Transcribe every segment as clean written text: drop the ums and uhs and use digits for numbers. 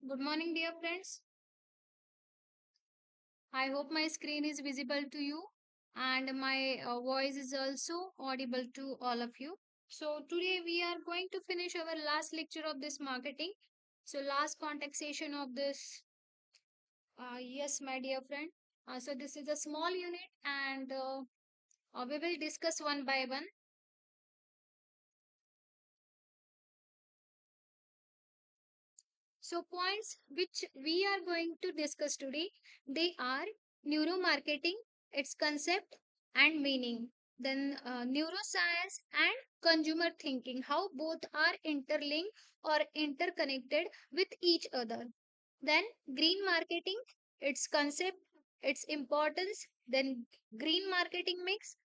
Good morning, dear friends. I hope my screen is visible to you and my voice is also audible to all of you. So, today we are going to finish our last lecture of this marketing. So, last contact session of this. Yes, my dear friend. So, this is a small unit and we will discuss one by one. So, points which we are going to discuss today, they are neuromarketing, its concept and meaning, then neuroscience and consumer thinking, how both are interlinked or interconnected with each other. Then green marketing, its concept, its importance, then green marketing mix.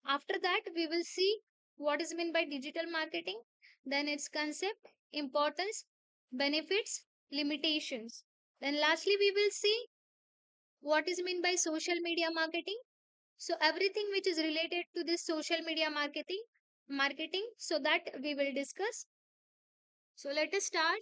After that, we will see what is meant by digital marketing, then its concept, importance, benefits, limitations. Then lastly, we will see what is meant by social media marketing. So everything which is related to this social media marketing, so that we will discuss. So let us start.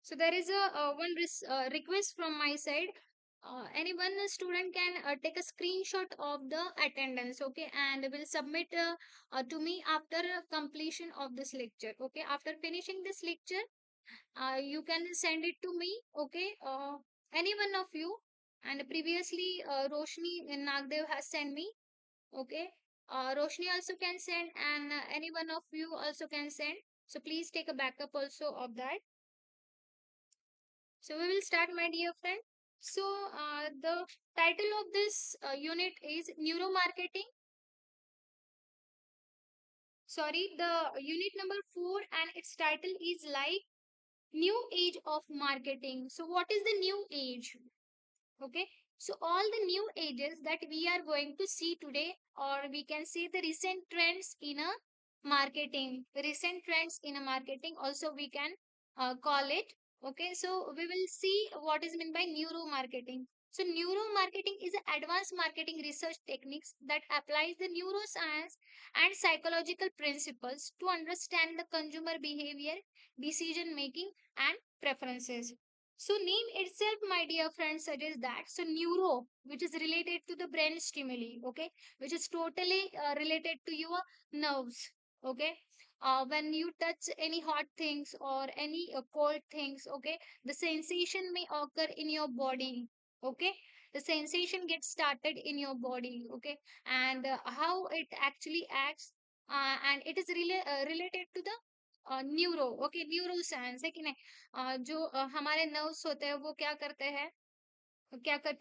So there is a request from my side. Any one student can take a screenshot of the attendance, okay, and will submit to me after completion of this lecture. Okay, after finishing this lecture, you can send it to me. Okay, any one of you. And previously, Roshni Nagdev has sent me. Okay, Roshni also can send, and any one of you also can send. So please take a backup also of that. So we will start, my dear friend. So the title of this unit is neuromarketing. Sorry, the unit number 4 and its title is like new age of marketing. So what is the new age? Okay. So all the new ages that we are going to see today, or we can say the recent trends in a recent trends in a marketing, also we can call it. Okay. So we will see what is meant by neuro marketing. So neuro marketing is an advanced marketing research techniques that applies the neuroscience and psychological principles to understand the consumer behavior, decision making, and preferences. So name itself, my dear friends, suggests that. So neuro, which is related to the brain stimuli, okay, which is totally related to your nerves, okay. When you touch any hot things or any cold things, okay, the sensation may occur in your body, okay. The sensation gets started in your body, okay, and how it actually acts, and it is related to the neuro okay neuro science है कि नहीं जो हमारे nerves होते हैं वो क्या करते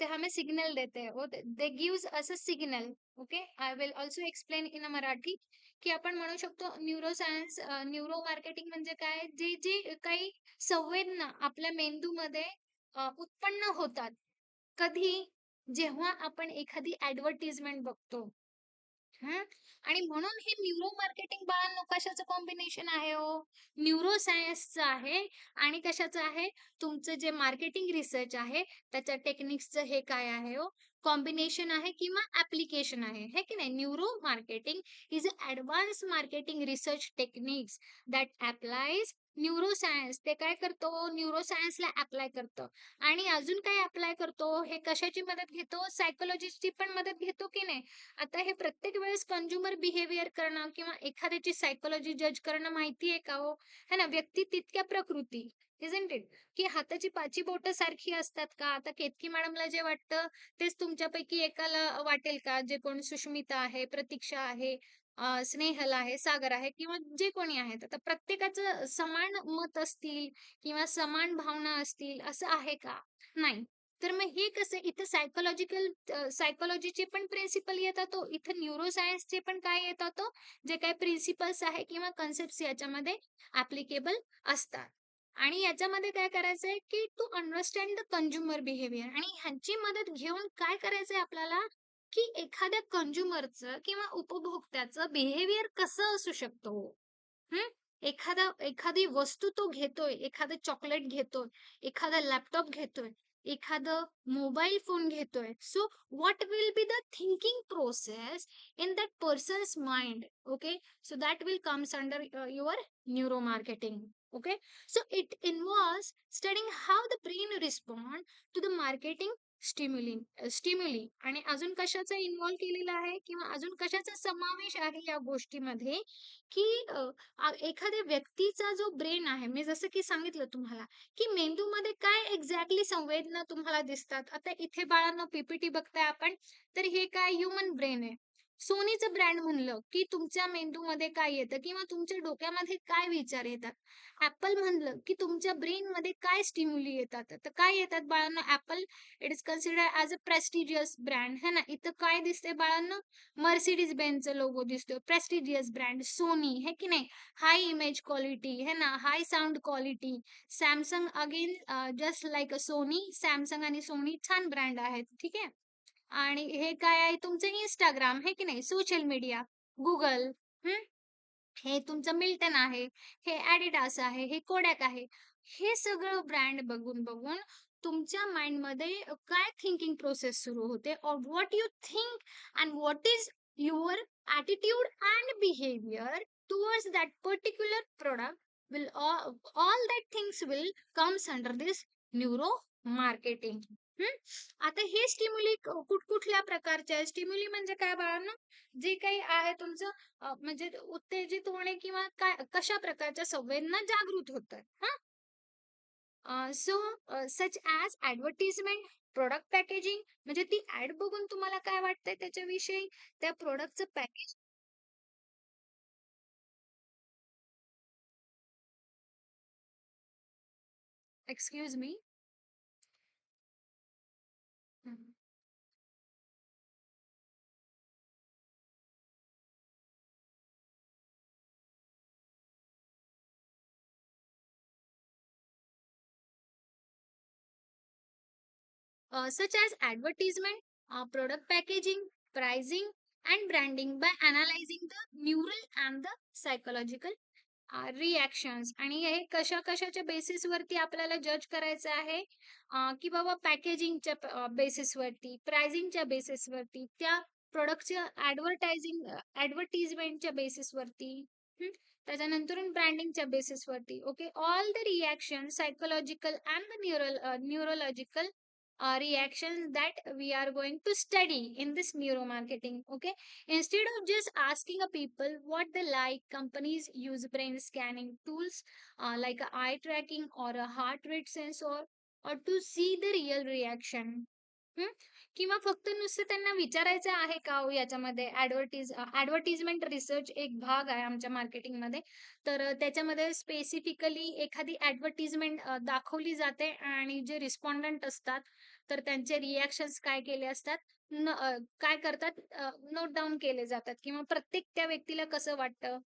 हैं हमें सिग्नल देते हैं वो they gives us a signal okay I will also explain in a Marathi की आपण म्हणू शकतो न्यूरो सायन्स न्यूरो मार्केटिंग म्हणजे काय जे जे काही संवेदना आपल्या मेंदूमध्ये उत्पन्न होतात कधी जेव्हा आपण एखादी ऍडव्हर्टिजमेंट बघतो हं. आणि म्हणून हे न्यूरो मार्केटिंग बाळांनो कशाचं कॉम्बिनेशन आहे हो? न्यूरो सायन्सचं आहे आणि कशाचं आहे? तुमचं जे मार्केटिंग रिसर्च आहे, त्याच्या टेक्निक्सचं हे काय आहे हो? कॉम्बिनेशन आहे किंवा ॲप्लिकेशन आहे, हे की नाही? Neuro marketing is a advance marketing research techniques that applies neuroscience. ते काय करतो? न्यूरोसायन्सला ॲप्लाय करतं. आणि अजून काय ॲप्लाय करतो? हे कशाची मदत घेतो? सायकॉलॉजिस्टची पण मदत घेतो की नाही? आता हे प्रत्येक वेळेस कंझ्युमर बिहेवियर करणं किंवा एखाद्याची सायकॉलॉजी जज करणं माहिती आहे का हो? है ना? व्यक्ती तितक्या प्रकृती. Isn't it? की हाताची पाची बोटं सारखी असतात का? आता केतकी मॅडमला जे वाटतं तेच तुमच्यापैकी एकाला वाटेल का? जे कोण सुष्मिता आहे, प्रतीक्षा आहे, स्नेहल आहे, सागर आहे किंवा जे कोणी आहेत. आता प्रत्येकाचं समान मत असतील किंवा समान भावना असतील असं आहे का? नाही. तर मग हे कसं इथं सायकॉलॉजीचे पण प्रिन्सिपल येतात हो. इथं न्यूरोसायन्सचे पण काय येतात हो, जे काही प्रिन्सिपल्स आहे किंवा कन्सेप्ट्स याच्यामध्ये ॲप्लिकेबल असतात. आणि याच्यामध्ये काय करायचंय, की to understand the consumer behaviour आणि ह्यांची मदत घेऊन काय करायचंय आपल्याला, की एखाद्या कंझ्युमरचं किंवा उपभोक्त्याचं बिहेवियर कसं असू शकतो. हं? एखादी वस्तू तो घेतोय, एखादं चॉकलेट घेतोय, एखादा लॅपटॉप घेतोय. एखादं मोबाईल फोन घेतोय. So what will be the thinking process in that persons mind. Okay, so that will comes under your neuromarketing. Okay, so it involves studying how the brain respond to the marketing stimuli आणि अजून कशाचा involve केलेला आहे किंवा अजून कशाचा समावेश आहे या गोष्टीमध्ये, की एखाद्या व्यक्तीचा जो ब्रेन आहे, मी जसं की सांगितलं तुम्हाला, की मेंदूमध्ये काय एक्झॅक्टली संवेदना तुम्हाला दिसतात. आता इथे बाळांनो पीपीटी बघताय आपण, तर हे काय ह्युमन ब्रेन आहे. सोनीचं ब्रँड म्हणलं की तुमच्या मेंदूमध्ये काय येतं किंवा तुमच्या डोक्यामध्ये काय विचार येतात. ऍपल म्हणलं की तुमच्या ब्रेन मध्ये काय स्टिम्युली येतात. तर काय येतात बाळांनो, Apple it is consider as a prestigious brand है ना. इथं काय दिसतंय बाळांनो, मर्सिडीज बेनचा लोगो दिसतोय, प्रेस्टिजियस ब्रँड. सोनी है की नाही, हाय इमेज क्वालिटी है ना, high sound quality. Samsung again just like a Sony, Samsung आणि सोनी छान ब्रँड आहेत, ठीक आहे. आणि हे काय आहे तुमचं इंस्टाग्राम हे की नाही, सोशल मीडिया, गुगल, हे तुमचं मिल्टन आहे, हे ॲडिडास आहे, हे कोडॅक आहे. हे सगळं ब्रँड बघून बघून तुमच्या माइंडमध्ये काय थिंकिंग प्रोसेस सुरू होते, और what you think and what is your attitude and behaviour towards that particular product will all that things will comes under this neuro marketing. आता हे स्टिम्युली कुठकुठल्या प्रकारचे आहे. स्टिम्युली म्हणजे काय बाळांनो, जे काही आहे तुमचं म्हणजे उत्तेजित होणे किंवा काय कशा प्रकारच्या संवेदना जागृत होतात. So such as advertisement, product packaging, म्हणजे ती ऍड बघून तुम्हाला काय वाटतंय त्याच्याविषयी, त्या प्रोडक्टचं package. Excuse me. such as advertisement, product packaging, pricing, and branding by analyzing the neural and the psychological reactions. आणि हे कशा कशाच्या बेसिसवरती आपल्याला जज करायचं आहे, की बाबा पॅकेजिंगच्या बेसिसवरती, प्राइसिंगच्या बेसिसवरती, त्या प्रोडक्टच्या ॲडव्हर्टिजमेंटच्या बेसिसवरती, त्याच्यानंतर ब्रँडिंगच्या बेसिसवरती. Okay, all the reaction psychological and the neurological reactions that we are going to study in this neuromarketing. Okay, instead of just asking a people what they like, companies use brain scanning tools like a eye tracking or a heart rate sensor or to see the real reaction. हं? किंवा फक्त नुसतं त्यांना विचारायचं आहे का हो याच्यामध्ये. ऍडव्हर्टिजमेंट रिसर्च एक भाग आहे आमच्या मार्केटिंगमध्ये. तर त्याच्यामध्ये स्पेसिफिकली एखादी ऍडव्हर्टिजमेंट दाखवली जाते आणि जे रिस्पॉन्डंट असतात तर त्यांचे रिॲक्शन्स काय केले असतात, काय करतात, नोट डाऊन केले जातात किंवा प्रत्येक त्या व्यक्तीला कसं वाटतं,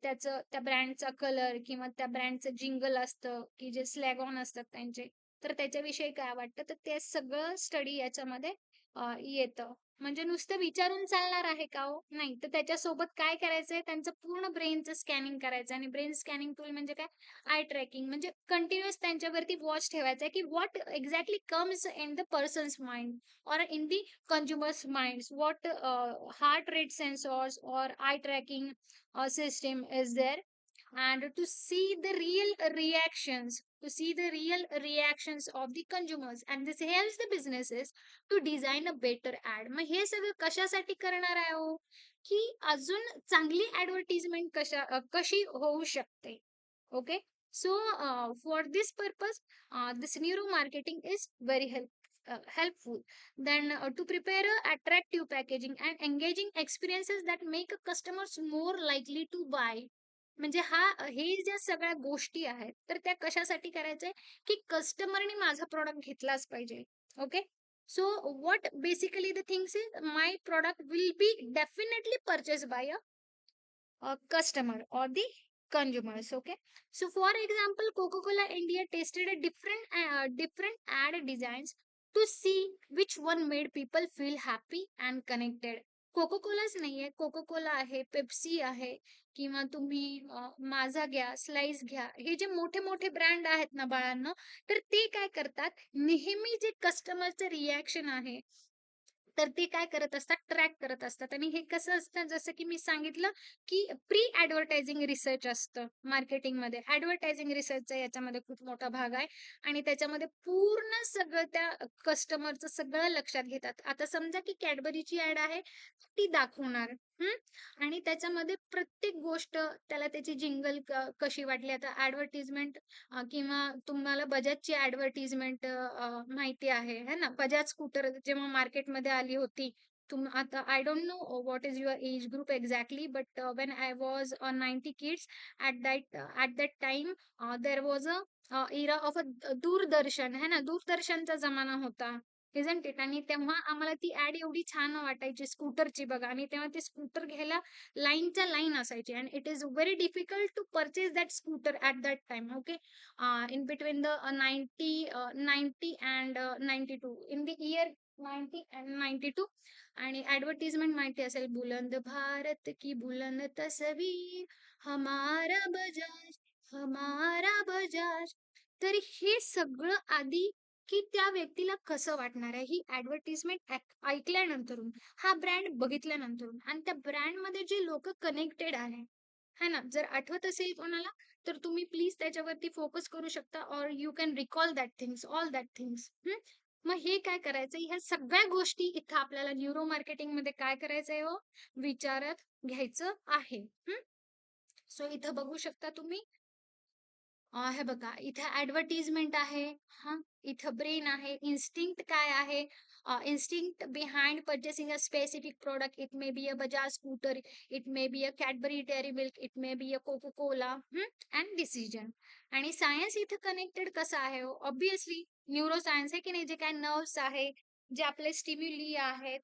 त्याचं त्या ब्रँडचा कलर किंवा त्या ब्रँडचं जिंगल असतं की जे स्लॅगॉन असतात त्यांचे, तर त्याच्याविषयी काय वाटतं, तर ते सगळं स्टडी याच्यामध्ये येतं. म्हणजे नुसतं विचारून चालणार आहे का हो, नाही. तर त्याच्यासोबत काय करायचंय, त्यांचं पूर्ण ब्रेनचं स्कॅनिंग करायचं. आणि ब्रेन स्कॅनिंग टूल म्हणजे काय, आय ट्रॅकिंग, म्हणजे कंटिन्युअस त्यांच्यावरती वॉच ठेवायचा की what exactly comes in the persons mind or in the consumer's minds, what heart rate sensors or eye tracking system is there, and to see the real reactions of the consumers, and this helps the businesses to design a better ad. मग हे सगळं कशासाठी करणार आहे हो, की अजून चांगली ऍडव्हर्टिजमेंट कशी होऊ शकते. Okay, so for this purpose, this neuro marketing is very helpful. Then to prepare a attractive packaging and engaging experiences that make customers more likely to buy. म्हणजे हे ज्या सगळ्या गोष्टी आहेत तर त्या कशासाठी करायचंय, की कस्टमरने माझा प्रॉडक्ट घेतलाच पाहिजे. Okay, so what basically the things is my product will be definitely purchase by a customer or the consumers. Okay, so for example, Coca-Cola India tested a different ad designs to see which one made people feel happy and connected. Coca कोलाच नाहीये, Coca Cola आहे, Pepsi आहे किंवा तुम्ही माझा घ्या, slice घ्या. हे जे मोठे-मोठे ब्रँड आहेत ना बाळांनो, तर ते काय करतात, नेहमी जे कस्टमरचं रिएक्शन आहे, तर ते काय करत असतात, ट्रॅक करत असतात. आणि हे कसं असतं, जसं की मी सांगितलं, की प्री ॲडव्हर्टायझिंग रिसर्च असतं मार्केटिंगमध्ये. ॲडव्हर्टायझिंग रिसर्चचा याच्यामध्ये खूप मोठा भाग आहे आणि त्याच्यामध्ये पूर्ण सगळं त्या कस्टमरचं सगळं लक्षात घेतात. आता समजा की Cadburyची ॲड आहे, ती दाखवणार. हं. आणि त्याच्यामध्ये प्रत्येक गोष्ट त्याला त्याची जिंगल कशी वाटली. आता ॲडव्हर्टाइजमेंट किंवा तुम्हाला बजाजची ॲडव्हर्टाइजमेंट माहिती आहे, है ना? बजाज स्कूटर जेव्हा मार्केटमध्ये आली होती. आता I don't know what is your age group exactly, but when I was 90 kids at that time there was a era of Doordarshan, है ना? दूरदर्शनचा जमाना होता. Isn't it? आणि तेव्हा आम्हाला ती ॲड एवढी छान वाटायची स्कूटरची बघा, आणि तेव्हा ते स्कूटर घ्यायला लाईनच्या लाईन असायची, and it is very difficult to purchase that scooter at that time. Okay. In between the 90 and 92, in the year 90 and 92. आणि ऍडव्हर्टिजमेंट माहिती असेल, बुलंद भारत की बुलंद तस्वीर, हमारा बजाज, हमारा बजाज. तर हे सगळं आधी, की त्या व्यक्तीला कसं वाटणार आहे ही ऍडव्हर्टिजमेंट ऐकल्यानंतरून, हा ब्रँड बघितल्यानंतरून, आणि त्या ब्रँड मध्ये जे लोक कनेक्टेड आहे, है ना? जर आठवत असेल कोणाला, तर तुम्ही प्लीज त्याच्यावरती फोकस करू शकता, और you can recall that things, all that things. मग हे काय करायचं, ह्या सगळ्या गोष्टी इथं आपल्याला न्यूरो मार्केटिंग मध्ये काय करायचंय हो, विचारात घ्यायचं आहे. सो इथं बघू शकता तुम्ही, हे बघा, इथे ॲडव्हर्टाइजमेंट आहे. हां, इथं ब्रेन आहे. इन्स्टिंक्ट काय आहे? Instinct behind purchasing a specific product. It may be a Bajaj scooter, it may be a Cadbury Dairy Milk, it may be a Coca-Cola. And decision. आणि सायन्स इथं कनेक्टेड कसं आहे हो? ऑब्व्हियसली न्यूरो सायन्स आहे की नाही, जे काय नर्व्स आहे, जे आपले स्टिम्युली आहेत,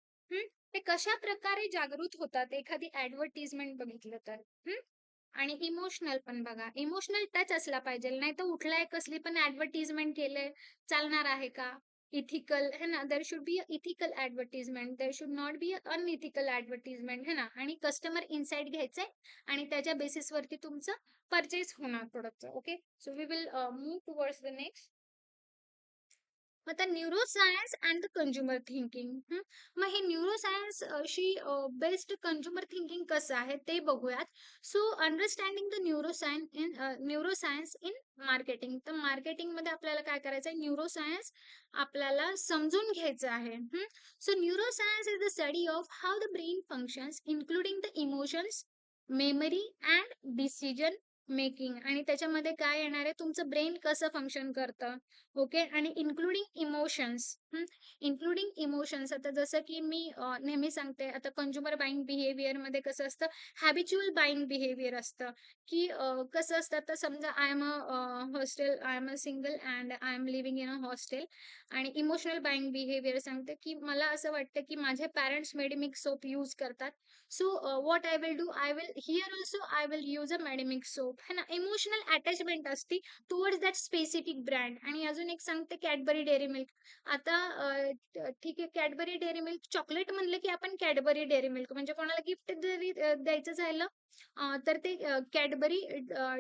ते कशा प्रकारे जागृत होतात एखादी ॲडव्हर्टाइजमेंट बघितलं तर. आणि इमोशनल पण बघा, इमोशनल टच असला पाहिजे, नाही तर उठलाय कसली पण ऍडव्हर्टिजमेंट केलंय, चालणार आहे का? इथिकल है ना, there should be ethical advertisement, there should not be unethical advertisement, है ना? आणि कस्टमर इनसाइट घ्यायचंय आणि त्याच्या बेसिसवरती तुमचं परचेस होणार product. Okay. So we will move towards the next. आता neuroscience and the consumer thinking. मग हे न्यूरोसायन्स शी बेस्ड कंझ्युमर थिंकिंग कसं आहे ते बघूयात. So understanding the neuroscience in marketing. तर मार्केटिंग मध्ये आपल्याला काय करायचं आहे, न्यूरोसायन्स आपल्याला समजून घ्यायचं आहे. So neuroscience is the study of how the brain functions, including the emotions, memory and decision making. आणि त्याच्यामध्ये काय येणार आहे, तुमचं ब्रेन कसं फंक्शन करतं. ओके. आणि इन्क्लुडिंग इमोशन्स. इन्क्लुडिंग इमोशन्स, आता जसं की मी नेहमी सांगते, आता कंझ्युमर बाईंग बिहेवियर मध्ये कसं असतं, हॅबिच्युअल बाईंग बिहेवियर असतं, की कसं असतं, तर समजा I am a single and I am living in a hostel, आणि इमोशनल बाईंग बिहेवियर सांगते, की मला असं वाटतं की माझे पॅरेंट्स मेडिमिक सोप यूज करतात. So what I will do, I will here also I will use a Medimix soap, है ना? इमोशनल अटॅचमेंट असते टुवर्ड्स दॅट स्पेसिफिक ब्रँड. आणि अजून एक सांगते, कॅडबरी डेअरी मिल्क. आता ठीक आहे, कॅडबरी डेअरी मिल्क चॉकलेट म्हणलं की आपण कॅडबरी डेअरी मिल्क, म्हणजे कोणाला गिफ्ट जरी द्यायचं झालं, तर ते कॅडबरी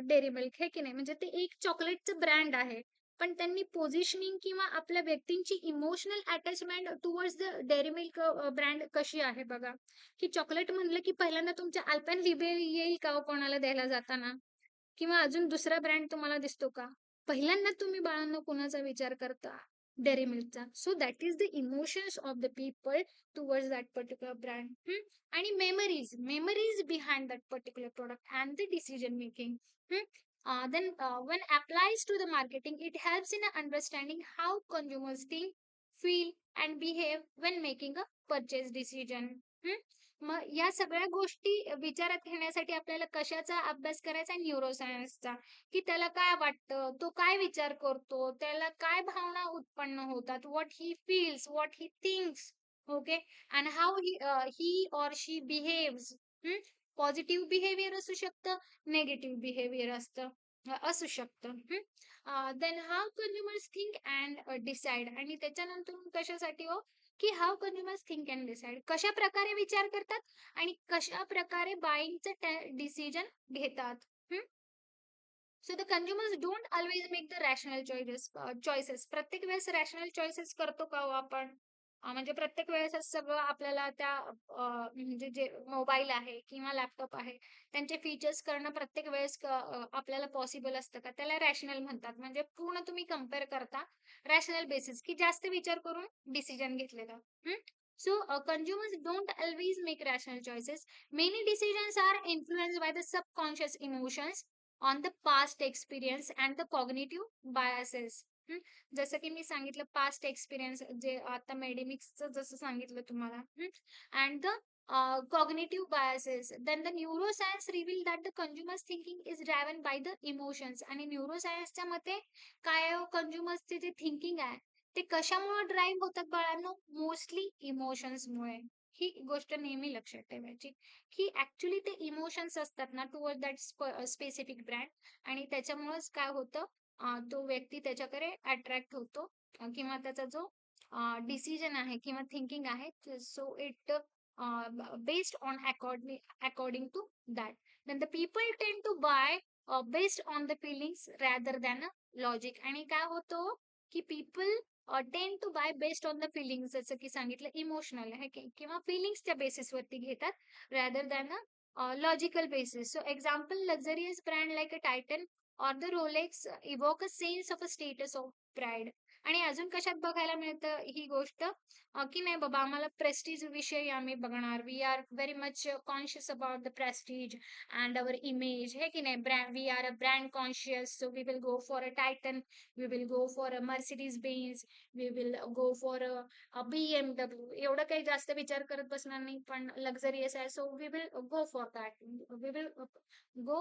डेअरी मिल्क, हे की नाही, म्हणजे ते एक चॉकलेटचं ब्रँड आहे. पण त्यांनी पोझिशनिंग किंवा आपल्या व्यक्तींची emotional attachment towards the dairy milk brand कशी आहे बघा. की चॉकलेट म्हणलं की पहिल्यांदा तुमच्या अल्पेनलिबे येईल का हो कोणाला द्यायला जाताना? किंवा अजून दुसरा ब्रँड तुम्हाला दिसतो का? पहिल्यांदा तुम्ही बाळांनो कुणाचा विचार करता? डेअरी मिल्कचा. So that is the emotions of the people towards that particular brand. आणि memories behind that particular product and the decision making. Then when applies to the marketing, it helps in understanding how consumers think, feel and behave when making a purchase decision. मग या सगळ्या गोष्टी विचारात घेण्यासाठी आपल्याला कशाचा अभ्यास करायचा? न्यूरोसायन्सचा. की त्याला काय वाटतं, तो काय विचार करतो, त्याला काय भावना उत्पन्न होतात, what he feels, what he thinks. Okay. And how he or she behaves. Positive behaviour असू शकतं, नेगेटिव्ह बिहेवियर असू शकतं. Then how consumers think and decide. आणि त्याच्यानंतर कशासाठी हो, की how consumers think and decide, कशा प्रकारे विचार करतात आणि कशा प्रकारे बाईंगचं डिसिजन घेतात. So the consumers don't always make the rational choices. प्रत्येक वेळेस रॅशनल चॉईसेस करतो का हो आपण? म्हणजे प्रत्येक वेळेस असं सगळं आपल्याला त्या म्हणजे जे मोबाईल आहे किंवा लॅपटॉप आहे, त्यांचे फीचर्स करणं प्रत्येक वेळेस आपल्याला पॉसिबल असतं का? त्याला रॅशनल म्हणतात. म्हणजे पूर्ण तुम्ही कंपेअर करता रॅशनल बेसिस, की जास्त विचार करून डिसिजन घेतलेलं. So consumers don't always make rational choices. Many decisions are influenced by the subconscious emotions on the past experience and the cognitive biases. हं. जसं की मी सांगितलं पास्ट एक्सपिरियन्स, जे आता मेडिमिक्सचं जसं सांगितलं तुम्हाला, and the cognitive biases. Then the neuroscience reveal that the consumer's thinking is driven by the emotions. आणि न्यूरोसायन्सच्या मते काय आहे, कंझ्युमर्सचे जे थिंकिंग आहे ते कशामुळे ड्राईव्ह होतात बाळांनो? मोस्टली इमोशन्समुळे. ही गोष्ट नेहमी लक्षात ठेवायची, की ऍक्च्युली ते इमोशन्स असतात ना टुवर्ड दॅट स्पेसिफिक ब्रँड, आणि त्याच्यामुळेच काय होतं, तो व्यक्ती त्याच्याकडे अट्रॅक्ट होतो, किंवा त्याचा जो डिसिजन आहे किंवा थिंकिंग आहे, so it based on according to that. Then the people tend to buy based on the feelings rather than a logic. आणि काय होतं, की people tend to buy based on the feelings, जसं की सांगितलं इमोशनल आहे किंवा फिलिंग्सच्या बेसिसवरती घेतात rather than a logical basis. So example, luxurious brand like a Titan और the Rolex evoke a sense of a status of pride. आणि अजून कशात बघायला मिळतं ही गोष्ट, की नाही बाबा आम्हाला प्रेस्टिज विषयी आम्ही बघणार, we are very much conscious about the prestige and our image, हे की नाही, brand, we are a brand conscious, so we will go for a Titan, we will go for a Mercedes Benz, we will go for a BMW. एवढं काही जास्त विचार करत बसणार नाही, पण लक्झरियस आहे, so we will go for that, we will go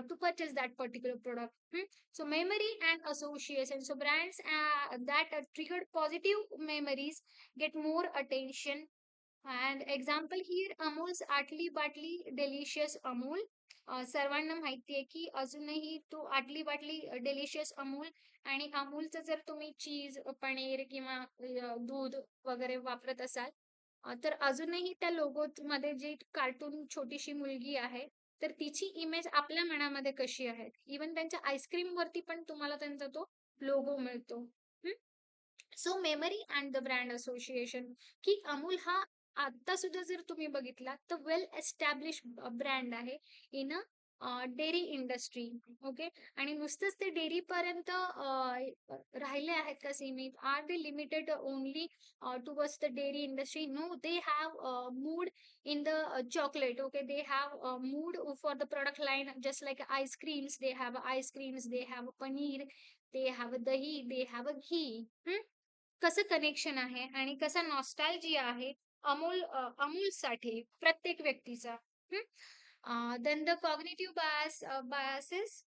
to purchase that particular product. So memory and association. So brands that triggered positive memories get more attention. And example here, Amul's आटली बाटली delicious Amul. सर्वांना माहिती आहे की अजूनही तो आटली बाटली delicious Amul, आणि अमूलचं जर तुम्ही चीज, पनीर किंवा दूध वगैरे वापरत असाल, तर अजूनही त्या लोगो मध्ये जी कार्टून छोटीशी मुलगी आहे, तर तिची इमेज आपल्या मनामध्ये कशी आहे, इवन त्यांच्या आईस्क्रीम वरती पण तुम्हाला त्यांचा तो लोगो मिळतो. So memory and the brand association, की अमूल हा आता सुद्धा जर तुम्ही बघितला तर वेल एस्टॅब्लिश ब्रँड आहे in a dairy industry. Okay. आणि नुसतंच ते डेअरी पर्यंत राहिले आहेत का सीमित? Are they limited only towards the dairy industry? No, they have moved in the chocolate. Okay, they have moved for the product line, just like ice creams, they have ice creams, they have paneer, they have dahi, they have a ghee. कसं connection आहे आणि कसा nostalgia आहे अमूलसाठी प्रत्येक व्यक्तीचा. Then the cognitive biases.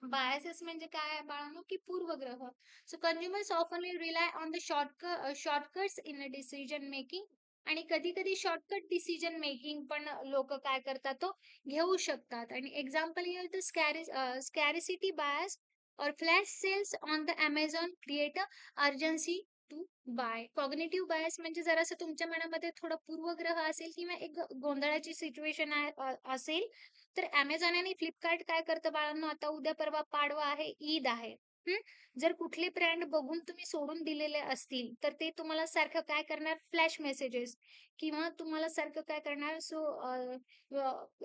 Biases म्हणजे काय आहे बाळांनो, की पूर्वग्रह. So consumers oftenly rely on the shortcuts in a decision making. आणि कधी कधी शॉर्टकट डिसिजन मेकिंग पण लोक काय करतात तो घेऊ शकतात. आणि example here the scarcity bias और flash sales on the Amazon create a urgency to buy. Cognitive bias म्हणजे जरासं तुमच्या मनामध्ये थोडं पूर्वग्रह असेल किंवा एक गोंधळाची सिच्युएशन असेल, तर Amazon आणि Flipkart काय करतं बाळांनो, आता उद्या परवा पाडवा आहे, ईद आहे. हं. जर कुठले ब्रँड बघून तुम्ही सोडून दिलेले असतील, तर ते तुम्हाला सारखं काय करणार, फ्लॅश मेसेजेस, किंवा तुम्हाला सारखं काय करणार, so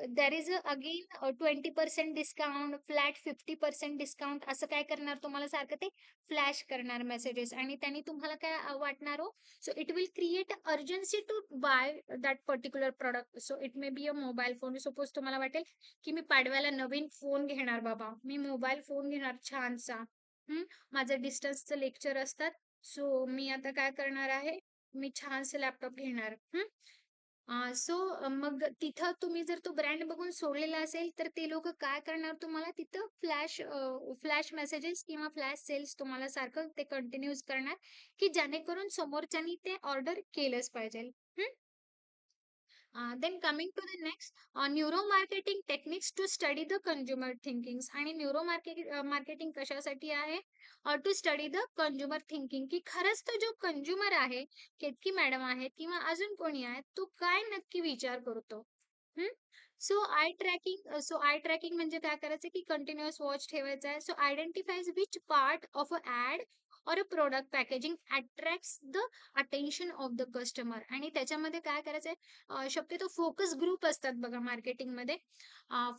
there is again 20% discount, flat 50% discount, असं काय करणार तुम्हाला सारखं ते फ्लॅश करणार मेसेजेस, आणि त्यांनी तुम्हाला काय वाटणार हो, so it will create urgency to buy that particular product. So it may be a mobile phone. Suppose तुम्हाला वाटेल की मी पाडव्याला नवीन फोन घेणार बाबा, मी मोबाईल फोन घेणार छानसा. माझं डिस्टन्सचं लेक्चर असतात, सो मी आता काय करणार आहे, मी छानसं लॅपटॉप घेणार. सो मग तिथं तुम्ही जर तो ब्रँड बघून सोडलेला असेल, तर ते लोक काय करणार, तुम्हाला तिथं फ्लॅश मेसेजेस किंवा फ्लॅश सेल्स तुम्हाला सारखं ते कंटिन्यूज करणार, की जेणेकरून समोरच्यानी ते ऑर्डर केलंच पाहिजे. Then coming to the next, neuromarketing techniques to study the consumer thinkings. आणि मार्केटिंग कशासाठी आहे? To study the consumer thinking, की खरंच तो जो कंझ्युमर आहे, केतकी मॅडम आहे किंवा अजून कोणी आहे, तो काय नक्की विचार करतो. सो आय ट्रॅकिंग म्हणजे काय करायचं, की कंटिन्युअस वॉच ठेवायचा आहे. So identifies which part of a ad और a product packaging attracts the attention of the customer. आणि त्याच्यामध्ये काय करायचंय, शक्यतो फोकस ग्रुप असतात बघा मार्केटिंगमध्ये.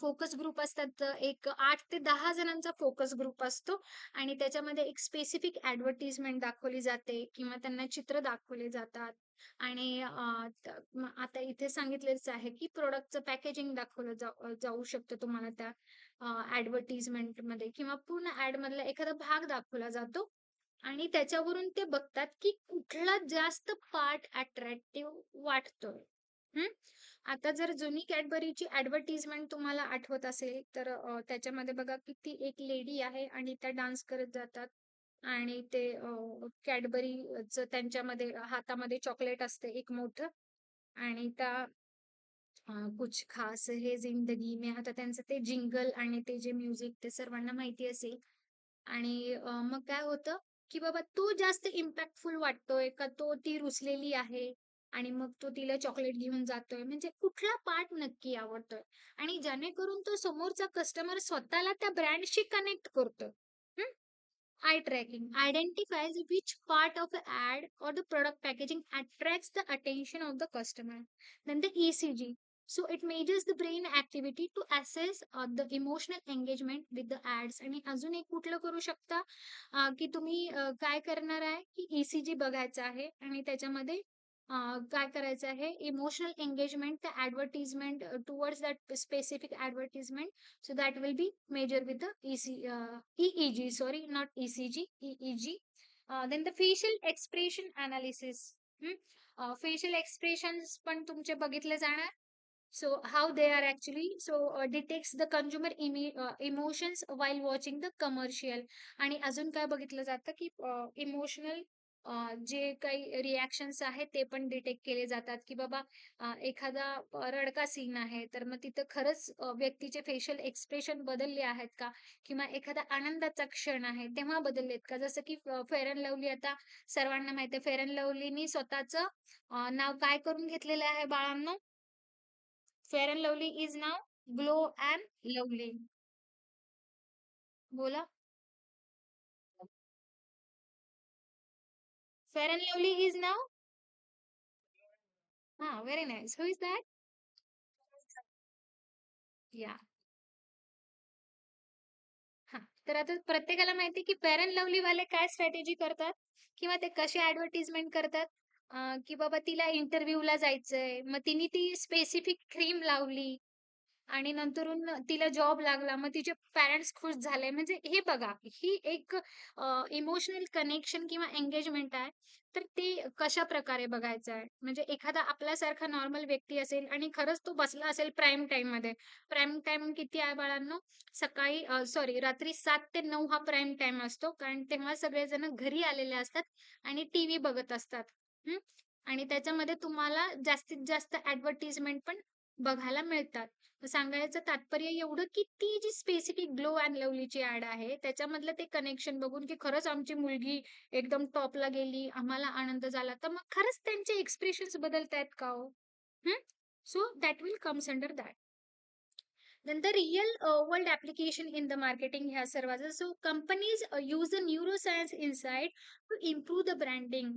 फोकस ग्रुप असतात, एक 8 ते 10 जणांचा फोकस ग्रुप असतो. आणि त्याच्यामध्ये एक स्पेसिफिक ऍडव्हर्टिजमेंट दाखवली जाते किंवा त्यांना चित्र दाखवले जातात. आणि आता इथे सांगितलेच आहे की प्रोडक्टचं पॅकेजिंग दाखवलं जाऊ शकतं तुम्हाला त्या ऍडव्हर्टिजमेंट मध्ये, किंवा पूर्ण ऍड मधला एखादा भाग दाखवला जातो. आणि त्याच्यावरून ते बघतात की कुठला जास्त पार्ट अट्रॅक्टिव्ह वाटतोय. हम्म. आता जर जुनी कॅडबरीची ऍडव्हर्टिजमेंट तुम्हाला आठवत असेल तर त्याच्यामध्ये बघा की ती एक लेडी आहे आणि त्या डान्स करत जातात. आणि ते कॅडबरीच त्यांच्यामध्ये हातामध्ये चॉकलेट असते एक मोठं. आणि त्या कुछ खास है जिंदगी में, आता त्यांचं ते जिंगल आणि ते जे म्युझिक ते सर्वांना माहिती असेल. आणि मग काय होतं, की बाबा तो जास्त इम्पॅक्टफुल वाटतोय का तो ती रुसलेली आहे आणि मग तो तिला चॉकलेट घेऊन जातोय, म्हणजे कुठला पार्ट नक्की आवडतोय. आणि जेणेकरून तो समोरचा कस्टमर स्वतःला त्या ब्रँडशी कनेक्ट करतोय. Eye tracking identifies which part of the ad or the product packaging attracts the attention of the customer. Then the ECG. So it measures the brain activity to assess the emotional engagement with the ads. आणि अजून एक कुठलं करू शकता, की तुम्ही काय करणार आहे, की ECG बघायचं आहे आणि त्याच्यामध्ये काय करायचं आहे, इमोशनल एंगेजमेंट त्या advertisement towards that specific advertisement. So that will be measured with the EEG, sorry, not ECG, EEG. Then the facial expression analysis. Facial expressions पण तुमचे बघितले जाणार. So how they are actually, so detects the consumer emotions while watching the commercial. आणि अजून काय बघितलं जातं, की इमोशनल जे काही रिॲक्शन्स आहेत ते पण डिटेक्ट केले जातात, की बाबा एखादा रडका सीन आहे तर मग तिथं खरंच व्यक्तीचे फेशियल एक्सप्रेशन बदलले आहेत का, किंवा एखादा आनंदाचा क्षण आहे तेव्हा बदललेत का. जसं की फेअर अँड लवली, आता सर्वांना माहिती आहे फेअर अँड लवलीनी स्वतःचं नाव काय करून घेतलेलं आहे बाळांनो. Fair and lovely is now glow and lovely. बोला. Fair and lovely is now. हा, very nice. Who is that? Yeah. हां. तर आता प्रत्येकाला माहिती आहे, की फेअर अँड लव्हली वाले काय स्ट्रॅटेजी करतात किंवा ते कसे ॲडव्हर्टाइजमेंट करतात, की बाबा तिला इंटरव्ह्यूला जायचंय. मग तिने ती स्पेसिफिक क्रीम लावली आणि नंतरून तिला जॉब लागला. मग तिचे पॅरेंट्स खुश झाले. म्हणजे हे बघा, ही एक इमोशनल कनेक्शन किंवा एंगेजमेंट आहे. तर ते कशाप्रकारे बघायचं आहे. म्हणजे एखादा आपल्यासारखा नॉर्मल व्यक्ती असेल आणि खरंच तो बसला असेल प्राईम टाईममध्ये. प्राईम टाईम किती आहे बाळांनो? सकाळी सॉरी, रात्री 7 ते 9 हा प्राईम टाईम असतो. कारण तेव्हा सगळेजण घरी आलेले असतात आणि टीव्ही बघत असतात. हं. आणि त्याच्यामध्ये तुम्हाला जास्तीत जास्त ॲडव्हर्टाइजमेंट पण बघायला मिळतात. सांगायचं तात्पर्य एवढं, की ती जी स्पेसिफिक ग्लो अँड लवलीची ॲड आहे, त्याच्यामधलं ते कनेक्शन बघून, की खरंच आमची मुलगी एकदम टॉपला गेली, आम्हाला आनंद झाला. तर मग खरंच त्यांचे एक्सप्रेशन्स बदलतायत का हो? हं. So that will comes under that. Then the real world application in the marketing has सर्वांचं. So companies use the neuroscience insight to improve the branding,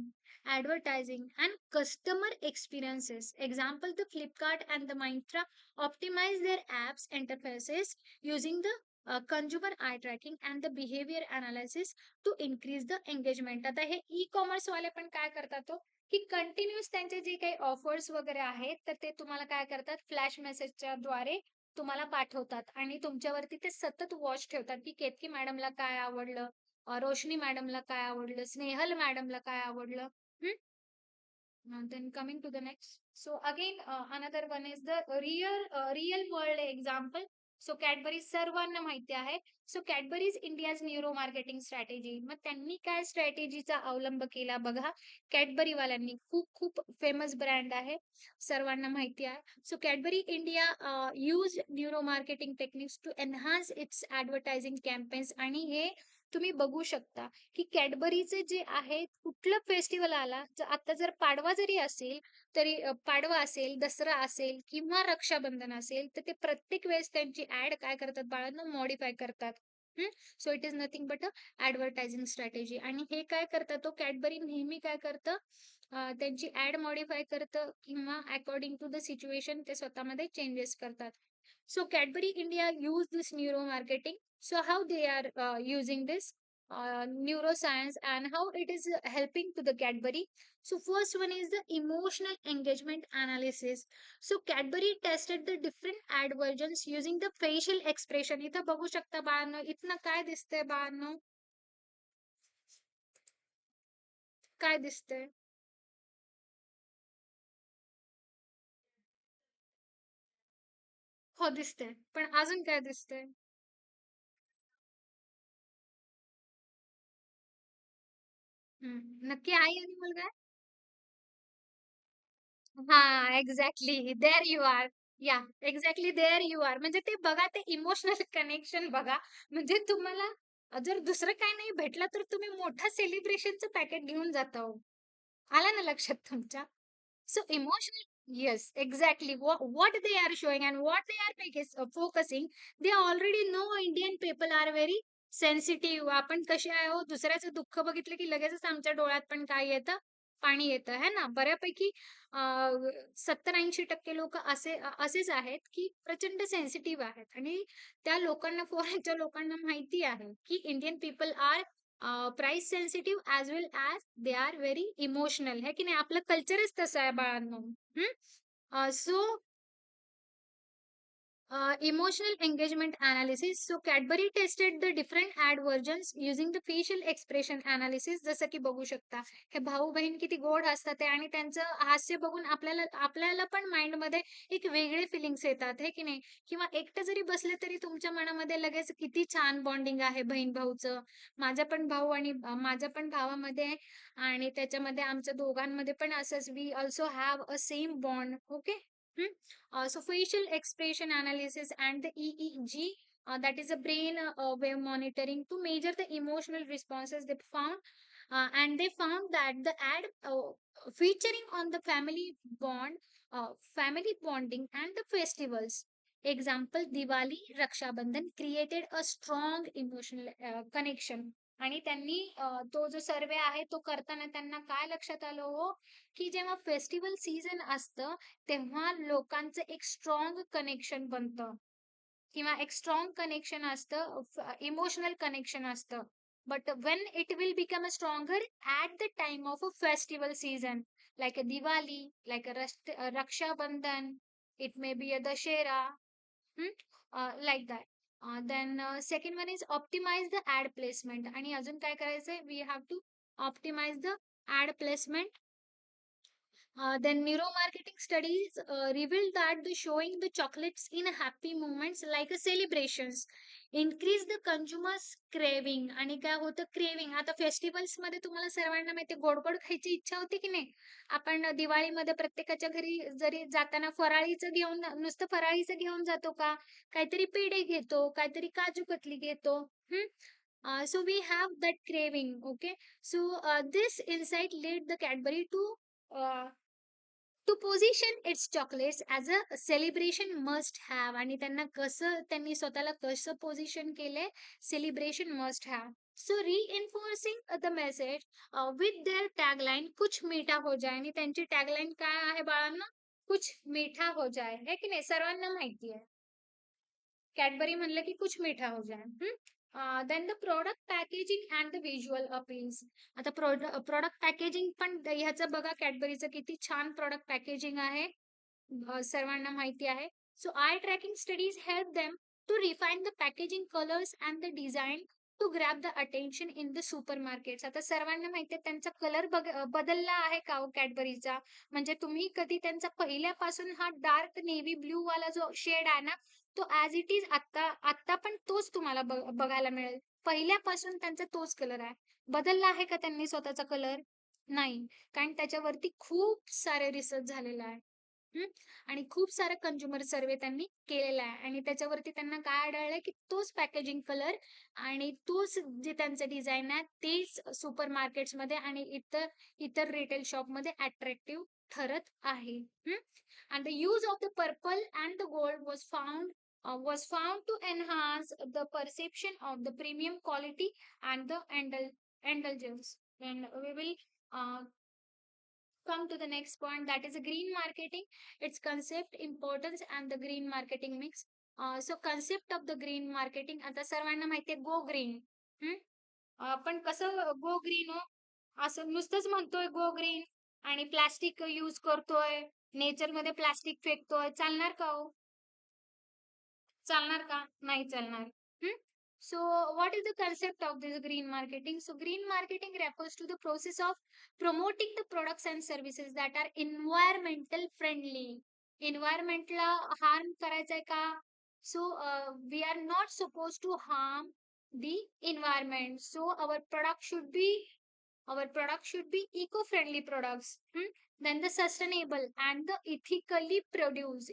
advertising, and customer experiences. Example, the Flipkart and the Myntra optimize their apps interfaces using the consumer eye tracking and the behavior analysis to increase the engagement. आता हे e commerce वाले पण काय करतात हो, की continuous त्यांचे जे काही ऑफर्स वगैरे आहेत तर ते तुम्हाला काय करतात, फ्लॅश मेसेजच्या द्वारे तुम्हाला पाठवतात आणि तुमच्यावरती ते सतत वॉच ठेवतात, की केतकी मॅडमला काय आवडलं, रोशनी मॅडमला काय आवडलं, स्नेहल मॅडमला काय आवडलं. Then coming to the next. So again, another one is the real world example. So Cadbury सर्वांना माहिती आहे. So Cadbury's India's neuro marketing strategy. मग त्यांनी काय स्ट्रॅटेजीचा अवलंब केला बघा. कॅडबरी वाल्यांनी खूप खूप फेमस ब्रँड आहे, सर्वांना माहिती आहे. So Cadbury India use neuro marketing techniques to enhance its advertising campaigns. आणि हे तुम्ही बघू शकता की कॅडबरीचे जे आहे, कुठलं फेस्टिवल आला, आता जर पाडवा जरी असेल तरी, पाडवा असेल, दसरा असेल किंवा रक्षाबंधन असेल, तर ते प्रत्येक वेळेस त्यांची ऍड काय करतात बाळांनो, मॉडिफाय करतात. So it is nothing but a advertising strategy. आणि हे काय करतात, तो कॅडबरी नेहमी काय करतं, त्यांची ऍड मॉडिफाय करतं किंवा अकॉर्डिंग टू द सिच्युएशन ते स्वतःमध्ये चेंजेस करतात. So Cadbury India use this neuromarketing. So how they are using this neuroscience and how it is helping to the Cadbury. So first one is the emotional engagement analysis. So Cadbury tested the different ad versions using the facial expression. इथं बघू शकता बाळांनो, इथनं काय दिसतंय बाळांनो, काय दिसतंय? हो दिसतंय, पण अजून काय दिसतंय? नक्की आई आणि मुलगा? हां, exactly. There you are. Yeah, exactly there you are. म्हणजे ते बघा, ते इमोशनल कनेक्शन बघा. म्हणजे तुम्हाला जर दुसरं काही नाही भेटलं, तर तुम्ही मोठं सेलिब्रेशनचं पॅकेट घेऊन जाता हो. आलं ना लक्षात तुमच्या? So emotional, yes, exactly. What they are showing and what they are focusing, they already know Indian people are very sensitive. आपण कसे आहे हो, दुसऱ्याचं दुःख बघितलं की लगेचच आमच्या डोळ्यात पण काय येतं, पाणी येतं, है ना? बऱ्यापैकी 70-80% लोक असेच आहेत की प्रचंड सेन्सिटिव्ह आहेत. आणि त्या लोकांना, फॉरेनच्या लोकांना माहिती आहे की Indian people are price sensitive as well as they are very emotional, है की नाही? आपलं कल्चरच तसं आहे बाळांनो. So emotional engagement analysis. So Cadbury tested the different ad versions using the facial expression analysis. जसं की बघू शकता, हे भाऊ बहीण किती गोड असतात ते, आणि त्यांचं हास्य बघून आपल्याला आपल्याला पण माइंड मध्ये एक वेगळे फिलिंग्स येतात, हे की नाही? किंवा एकटं जरी बसले तरी तुमच्या मनामध्ये लगेच किती छान बॉन्डिंग आहे बहीण भाऊचं. माझा पण भाऊ आणि माझ्या पण भावामध्ये आहे, आणि त्याच्यामध्ये आमच्या दोघांमध्ये पण असंच, we also have a same bond. Okay. So facial expression analysis and the EEG, that is a brain wave monitoring to measure the emotional responses they found, and they found that the ad featuring on the family bonding and the festivals. Example, Diwali, Raksha Bandhan created a strong emotional connection. आणि त्यांनी तो जो सर्वे आहे तो करताना त्यांना काय लक्षात आलं हो, की जेव्हा फेस्टिवल सीझन असतं, तेव्हा लोकांचं एक स्ट्रॉंग कनेक्शन बनतं किंवा एक स्ट्रॉंग कनेक्शन असतं, इमोशनल कनेक्शन असतं. But Wien it will become a stronger at the time of a festival season, like a Diwali, like a Raksha Bandhan, it may be a Dashera, like that. Then second one is optimize the ad placement. आणि अजून काय करायचंय, we have to optimize the ad placement. Then neuromarketing studies revealed that the showing the chocolates in happy moments like a celebrations increase the consumers craving. आणि काय होतं, craving. आता festivals मध्ये तुम्हाला सर्वांना माहिती, गोड गोड खायची इच्छा होते की नाही? आपण दिवाळीमध्ये प्रत्येकाच्या घरी जरी जाताना फराळीचं घेऊन, नुसतं फराळीचं घेऊन जातो का, काहीतरी पेढे घेतो, काहीतरी काजू कतली घेतो. So we have that craving. Okay. So this insight led the Cadbury uh, to position its chocolates as a celebration must have. आणि त्यांना कसं, त्यांनी स्वतःला कसं पोझिशन केलंय, celebration must have. So reinforcing the message with their tagline कुछ मीठा हो जाए. आणि त्यांची टॅगलाईन काय आहे बाळांना? कुछ मीठा हो जाए, है की नाही? सर्वांना माहिती आहे, कॅडबरी म्हणलं की कुछ मीठा हो जाए. Then the product packaging and the visual appeals. आता प्रोडक्ट पॅकेजिंग पण ह्याचं बघा, कॅडबरीचं किती छान प्रोडक्ट पॅकेजिंग आहे, सर्वांना माहिती आहे. So eye tracking studies help them to refine the packaging colours and the design to grab the attention in the supermarkets. आता सर्वांना माहिती आहे त्यांचा कलर बदलला आहे का हो कॅडबरीचा? म्हणजे तुम्ही कधी त्यांचा पहिल्यापासून हा डार्क नेव्ही ब्लू वाला जो शेड आहे ना, तो ॲज इट इज आत्ता आत्ता पण तोच तुम्हाला बघायला मिळेल. पहिल्यापासून त्यांचा तोच कलर आहे. बदलला आहे का त्यांनी स्वतःचा कलर? नाही. कारण त्याच्यावरती खूप सारे रिसर्च झालेला आहे. हं. आणि खूप सारा कंझ्युमर सर्व्हे त्यांनी केलेला आहे आणि त्याच्यावरती त्यांना काय आढळलंय, की तोच पॅकेजिंग कलर आणि तोच जे त्यांचं डिझाइन आहे, तेच सुपर मार्केट्समध्ये आणि इतर इतर रिटेल शॉपमध्ये अट्रॅक्टिव्ह ठरत आहे. हं. And the use of the purple and the gold was found to enhance the perception of the premium quality and the indulgence. And we will uh, come to the next point, that is green marketing, its concept, importance and the green marketing mix. So concept of the green marketing, आता सर्वांना माहिती आहे go green. पण कसं go green हो, असं नुसतंच म्हणतोय गो ग्रीन आणि प्लास्टिक यूज करतोय, नेचर मध्ये प्लास्टिक फेकतोय, चालणार का हो? चालणार का? नाही चालणार. हं. So what is the concept of this green marketing? So green marketing refers to the process of promoting the products and services that are environmental friendly. Environmentला harm करायचंय का? So we are not supposed to harm the environment. So our product should be eco-friendly products. Then the sustainable and the ethically produced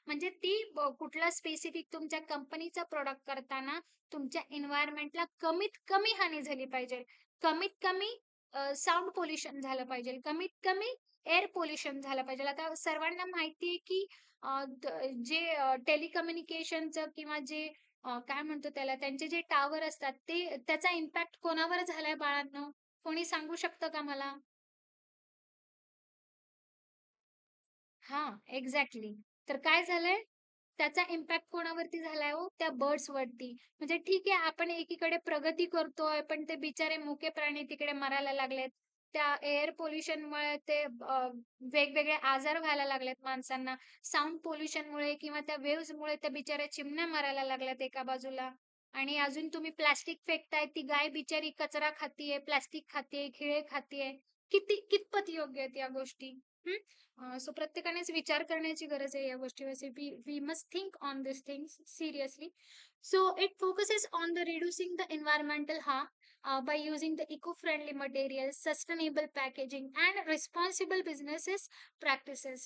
म्हणजे ती कुठला specific तुमच्या कंपनीचा product करताना तुमच्या एन्व्हायरमेंटला कमीत कमी हानी झाली पाहिजे, कमीत कमी साऊंड पोल्युशन झालं पाहिजे, कमीत कमी एअर पोल्युशन झालं पाहिजे. आता सर्वांना माहिती आहे की जे टेलिकम्युनिकेशनचं किंवा जे काय म्हणतो त्याला, त्यांचे जे टॉवर असतात ते त्याचा इम्पॅक्ट कोणावर झालाय बाळांनो? कोणी सांगू शकतं का मला? हां, एक्झॅक्टली. तर काय झालंय, त्याचा इम्पॅक्ट कोणावरती झालाय हो? त्या बर्ड्सवरती. म्हणजे ठीक आहे, आपण एकीकडे प्रगती करतोय, पण ते बिचारे मुके प्राणी तिकडे मरायला लागलेत. त्या एअर पोल्युशनमुळे ते वेगवेगळे आजार व्हायला लागलेत माणसांना. साउंड पोल्युशनमुळे किंवा त्या वेव्हजमुळे त्या बिचाऱ्या चिमण्या मरायला लागल्यात एका बाजूला. आणि अजून तुम्ही प्लास्टिक फेकताय, ती गाय बिचारी कचरा खातीये, प्लास्टिक खातीये, खिळे खातीये. कितपत योग्य आहेत या गोष्टी? सो प्रत्येकानेच विचार करण्याची गरज आहे या गोष्टीवरती. We must think on this things seriously. So it focuses on the reducing the environmental harm by using the eco-friendly materials, sustainable packaging, and responsible businesses practices.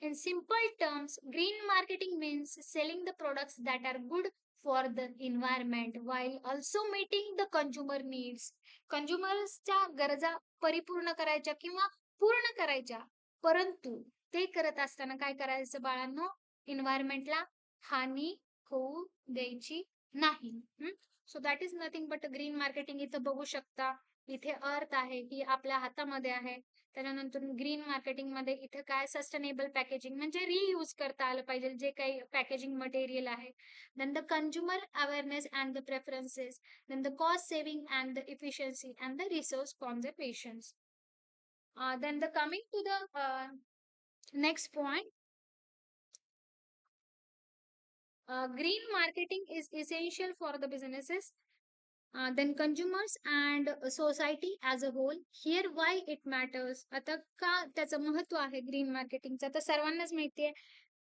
In simple terms, green marketing means selling the products that are good for the environment while also meeting the consumer needs. कंझ्युमर्सच्या गरजा परिपूर्ण करायच्या किंवा पूर्ण करायच्या, परंतु ते करत असताना काय करायचं बाळांनो? एन्व्हायरमेंटला हानी होऊ द्यायची नाही. So that is nothing but green marketing. इथं बघू शकता, इथे अर्थ आहे की आपल्या हातामध्ये आहे. त्याच्यानंतर ग्रीन मार्केटिंग मध्ये इथे काय, सस्टेनेबल पॅकेजिंग म्हणजे रियूज करता आलं पाहिजे जे काही पॅकेजिंग मटेरियल आहे. Then the consumer awareness and the preferences, then the cost saving and the efficiency and the resource conservation. Then the coming to the next point, green marketing is essential for the businesses, then consumers and society as a whole. Here why it matters. आता का त्याचं महत्व आहे green मार्केटिंगचं, तर सर्वांनाच माहिती आहे.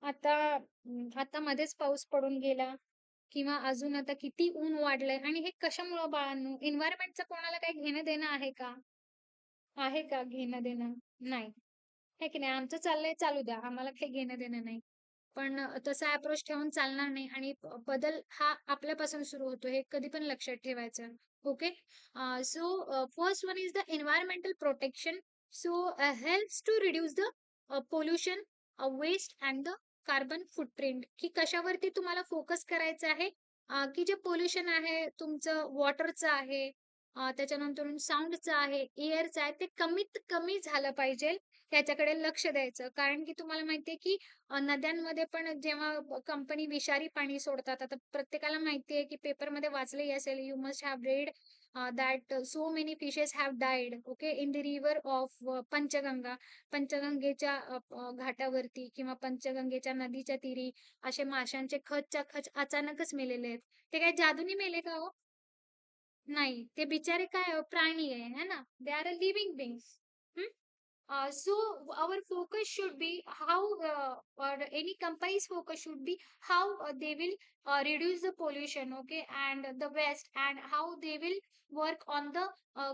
आता आता मध्येच पाऊस पडून गेला किंवा अजून आता किती ऊन वाढलंय आणि हे कशामुळं बाळांनो? एन्व्हायरमेंटचं कोणाला काही घेणं देणं आहे का? आहे का घेणं देणं? नाही. हे की नाही, आमचं चाललंय चालू द्या, आम्हाला काही घेणं देणं नाही. पण तसा अप्रोच ठेवून चालणार नाही आणि बदल हा आपल्यापासून सुरू होतो, हे कधी पण लक्षात ठेवायचं. Okay. So first one is the environmental protection. So helps to reduce the pollution, waste and the carbon footprint. की कशावरती तुम्हाला फोकस करायचं आहे? की जे पोल्युशन आहे तुमचं, वॉटरचं आहे, त्याच्यानंतर साऊंडचं आहे, एअरचं आहे, ते कमीत कमी झालं पाहिजे. त्याच्याकडे लक्ष द्यायचं. कारण की तुम्हाला माहिती आहे की नद्यांमध्ये पण जेव्हा कंपनी विषारी पाणी सोडतात, आता प्रत्येकाला माहिती आहे की पेपरमध्ये वाचलंही असेल, you must have read that so many fishes have died okay in the river of Panchganga. पंचगंगेच्या घाटावरती किंवा पंचगंगेच्या नदीच्या तीरी असे माशांचे खचच्या खच अचानकच मेलेले आहेत. ते काय जादूनी मेले का हो? नाही, ते बिचारे काय प्राणी आहे, है ना? They are a living beings. So our focus should be how, or any company's focus should be how they will reduce the pollution, okay, and the waste, and how they will work on the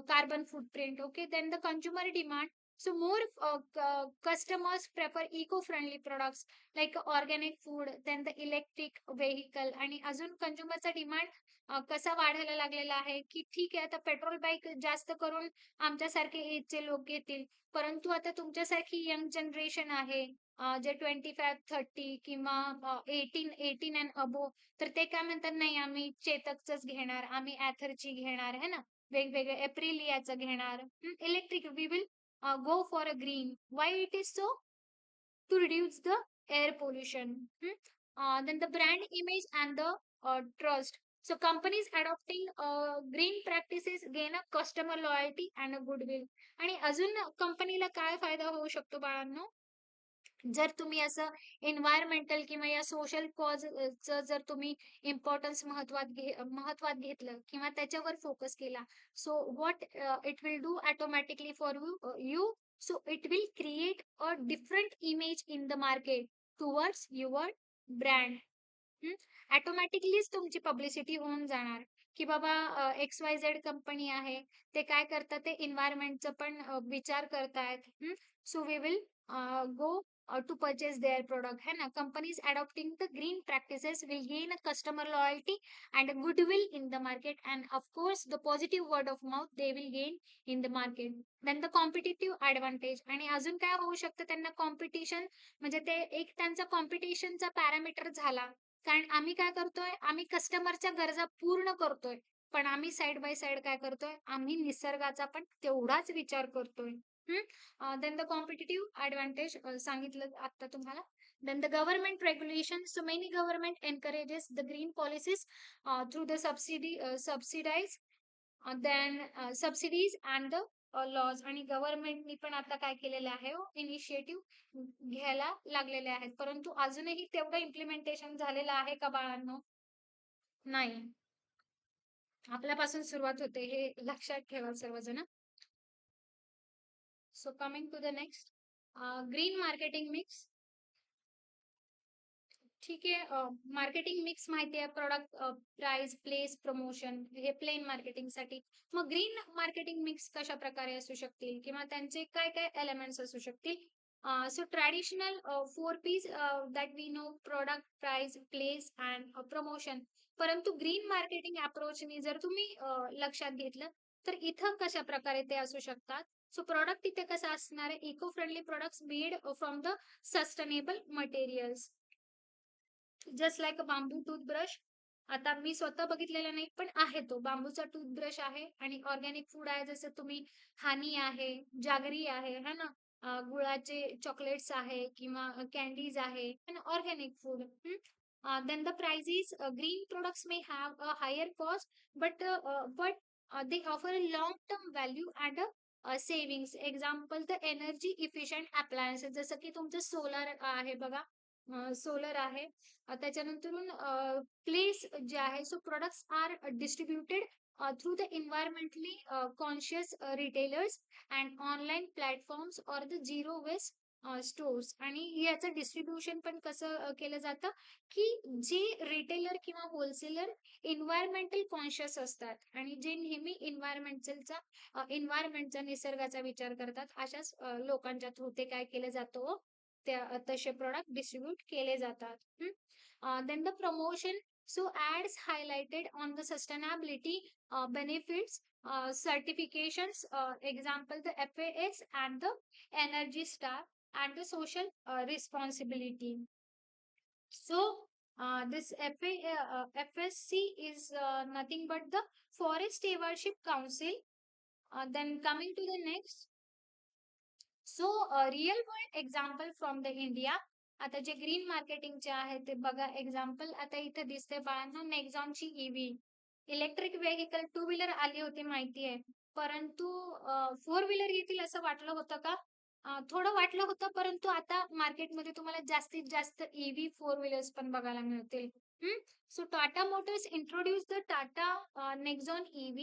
carbon footprint, okay. Then the consumer demand. So more customers prefer eco-friendly products like organic food, then the electric vehicle. आणि अजून कंझ्युमरचा demand कसा वाढायला लागलेला आहे, की ठीक आहे आता पेट्रोल बाईक जास्त करून आमच्यासारखे एजचे लोक घेतील. परंतु आता तुमच्यासारखी यंग जनरेशन आहे, जे 25-30 किंवा 18 अँड अबोव्ह, तर ते काय म्हणतात, नाही आम्ही चेतकचंच घेणार, आम्ही ॲथरची घेणार है ना, वेगवेगळे एप्रिलियाचं घेणार, electric we will go for a green. Why it is so? to reduce the air pollution. Then the brand image and the trust. So companies adopting green practices gain a customer loyalty and a goodwill. आणि अजून कंपनीला काय फायदा होऊ शकतो बाळांनो? जर तुम्ही असं एन्व्हायरमेंटल किंवा या सोशल कॉज चं जर तुम्ही इम्पॉर्टन्स महत्वात घेतलं किंवा त्याच्यावर फोकस केला, so what it will do automatically for you, so it will create a different image in the market towards your brand. ऑटोमॅटिकलीच तुमची पब्लिसिटी होऊन जाणार, की बाबा एक्स वाय झेड कंपनी आहे, ते काय करतात, ते एन्व्हायरमेंटचं पण विचार करतायत. So we will go to purchase their product, है ना. Companies adopting the green practices will gain a customer loyalty and a goodwill in the market, and of course the positive word of mouth they will gain in the market. Then the competitive advantage. आणि अजून काय होऊ शकतं त्यांना competition, म्हणजे ते एक त्यांचा कॉम्पिटिशनचा पॅरामीटर झाला. कारण आम्ही काय करतोय, आम्ही कस्टमरच्या गरजा पूर्ण करतोय, पण आम्ही साइड बाय साइड काय करतोय, आम्ही निसर्गाचा पण तेवढाच विचार करतोय. देन द कॉम्पिटिटिव्ह ॲडव्हांटेज सांगितलं आता तुम्हाला. Then the government regulation. So many government encourages the green policies through the subsidise, then subsidies and the laws. आणि गव्हर्नमेंटनी पण आता काय केलेलं आहे, इनिशिएटिव्ह घ्यायला लागलेले आहेत, परंतु अजूनही तेवढं इम्प्लिमेंटेशन झालेलं आहे का बाळांनो? नाही. आपल्यापासून सुरुवात होते, हे लक्षात ठेवा सर्वजण. So coming to the next, green marketing mix. ठीक आहे, मार्केटिंग मिक्स माहिती आहे, प्रोडक्ट, प्राइस, प्लेस, प्रमोशन, हे प्लेन मार्केटिंगसाठी. मग ग्रीन मार्केटिंग मिक्स कशा प्रकारे असू शकतील किंवा त्यांचे काय काय एलिमेंट्स असू शकतील? So traditional 4 P's that we know, product, price, place and promotion. परंतु ग्रीन मार्केटिंग अप्रोचनी जर तुम्ही लक्षात घेतलं, तर इथं कशा प्रकारे ते असू शकतात? सो प्रॉडक्ट इथे कसं असणार आहे, eco friendly products made from the sustainable materials, just like a bamboo toothbrush. आता मी स्वतः बघितलेला नाही, पण आहे तो बांबूचा टूथब्रश आहे. आणि ऑर्गॅनिक फूड आहे, जसं तुम्ही हानी आहे, जागरी आहे, है ना, गुळाचे चॉकलेट्स आहे किंवा कॅन्डीज आहे, and organic food. Then the prices, green products may have a higher cost, but they offer a long term value and a savings. Example, the energy efficient appliances, जसं की तुमचं सोलर आहे बघा, solar आहे. त्याच्यानंतरून place जे आहे, so products are distributed through the environmentally conscious retailers and online platforms or the zero waste stores. आणि याचं डिस्ट्रीब्युशन पण कसं केलं जातं, की जे रिटेलर किंवा होलसेलर एन्व्हायरमेंटल कॉन्शियस असतात आणि जे नेहमी एन्व्हायरमेंटचा निसर्गाचा विचार करतात, अशाच लोकांच्या थ्रू ते काय केलं जातं, त्या तसे प्रॉडक्ट डिस्ट्रीब्यूट केले जातात. Then the promotion, so ads highlighted on the sustainability benefits, certifications, example the FAS and the Energy Star, and the social responsibility. So this FSC is nothing but the Forest Stewardship Council. Then coming to the next, so real world example from the India. आता जे green मार्केटिंगचे आहे ते बघा example आता इथे दिसते बाळांनो, नेक्झॉनची EV electric vehicle two wheeler आली होती माहिती आहे, परंतु फोर व्हीलर येतील असं वाटलं होतं का? थोडं वाटलं होतं, परंतु आता मार्केटमध्ये तुम्हाला जास्तीत जास्त ईव्ही फोर व्हीलर्स पण बघायला मिळतील. So Tata Motors introduced the Tata Nexon EV,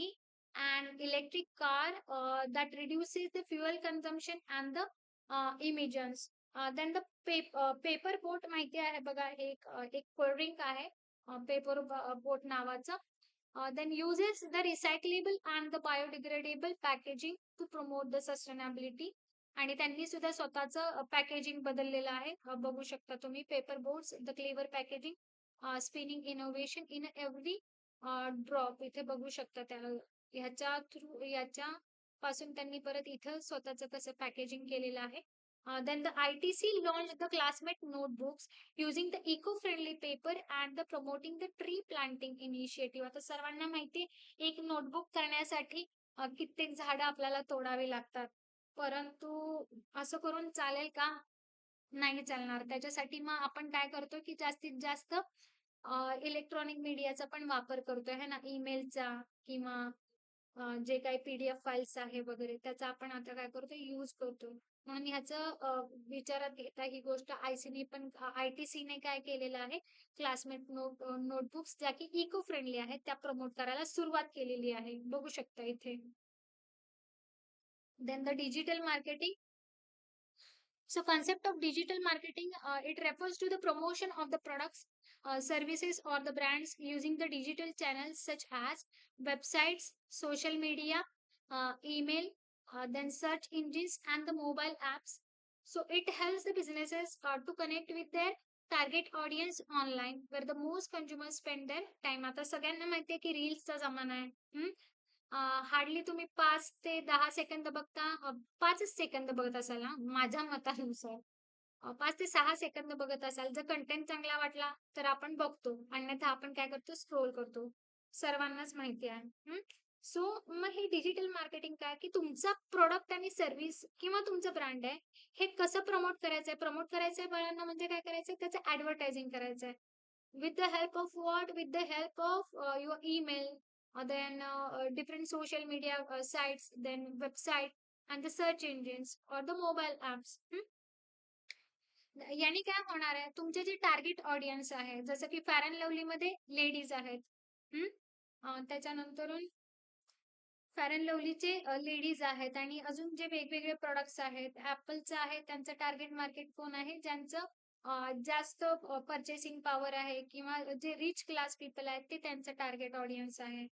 an electric car that reduces the fuel consumption and the emissions. Then the paper boat माहिती आहे बघा, हे एक कोल्ड ड्रिंक आहे पेपर बोट नावाचं. Then uses the recyclable and the biodegradable packaging to promote the sustainability. आणि त्यांनी सुद्धा स्वतःचं पॅकेजिंग बदललेलं आहे. बघू शकता तुम्ही paper boats the clever packaging spinning innovation in every drop इथे बघू शकता त्याला. ह्याच्या थ्रू ह्याच्या पासून त्यांनी परत इथं स्वतःचं कसं पॅकेजिंग केलेलं आहे. Then the ITC launched the classmate notebooks using the eco-friendly paper and the promoting the tree planting initiative. आता सर्वांना माहिती एक नोटबुक करण्यासाठी कित्येक झाडं आपल्याला तोडावी लागतात. परंतु असं करून चालेल का? नाही चालणार. त्याच्यासाठी मग आपण काय करतो, की जास्तीत जास्त इलेक्ट्रॉनिक मीडियाचा पण वापर करतोय है ना, ईमेलचा किंवा जे काही पीडीएफ फाइल्स आहे वगैरे त्याचा आपण आता काय करतो यूज करतो. म्हणून ह्याचं विचारात घेता ही गोष्ट आयसीने पण आयटीसीने काय केलेलं आहे, क्लासमेट नोटबुक्स ज्या की इको फ्रेंडली आहेत त्या प्रमोट करायला सुरुवात केलेली आहे. बघू शकता इथे. Then the digital marketing. So concept of digital marketing, it refers to the promotion of the products, services or the brands using the digital channels such as websites, social media, email, then search engines and the mobile apps. So it helps the businesses to connect with their target audience online where the most consumers spend their time. आता सगळ्यांना माहिती आहे की रील्सचा जमाना आहे. Hardly तुम्ही 5 ते 10 second बघता, 5च सेकंद बघत असाल ना, माझ्या मतानुसार. 5 ते 6 सेकंद बघत असाल. जर कंटेंट चांगला वाटला, तर आपण बघतो. अन्यथा आपण काय करतो, स्क्रोल करतो. सर्वांनाच माहिती आहे. सो मग हे डिजिटल मार्केटिंग काय, की तुमचा प्रॉडक्ट आणि सर्व्हिस किंवा तुमचं ब्रँड आहे, हे कसं प्रमोट करायचंय? प्रमोट करायचंय बाळांनो म्हणजे काय करायचंय? त्याचं ॲडव्हर्टायझिंग करायचंय. With the help of what? With the help of your email, then different social media sites, then website and the search engines or the mobile apps. याने काय होणार आहे, तुमचे जे टार्गेट ऑडियन्स आहे जसं की फेअर अँड लवली मध्ये लेडीज आहेत. त्याच्यानंतरून फेअर अँड लवलीचे लेडीज आहेत आणि अजून जे वेगवेगळे प्रॉडक्ट्स आहेत ऍपलचं आहे त्यांचं टार्गेट मार्केट कोण आहे, ज्यांचं जास्त पर्चेसिंग पॉवर आहे किंवा जे रिच क्लास पीपल आहेत ते त्यांचं टार्गेट ऑडियन्स आहे.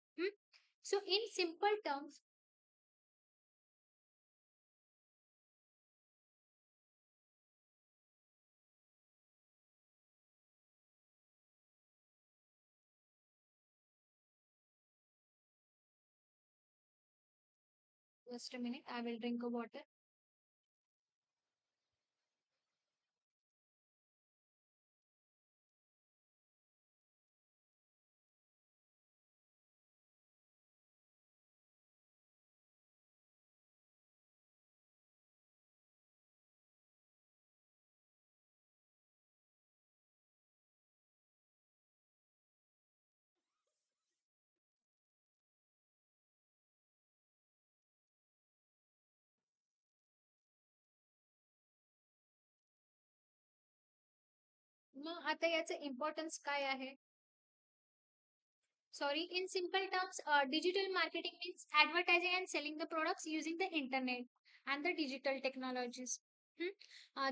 So in simple terms. Just a minute, I will drink a water. मग आता याचं इम्पॉर्टन्स काय आहे? Sorry, in simple terms, digital marketing means advertising and selling the products using the internet and the digital technologies.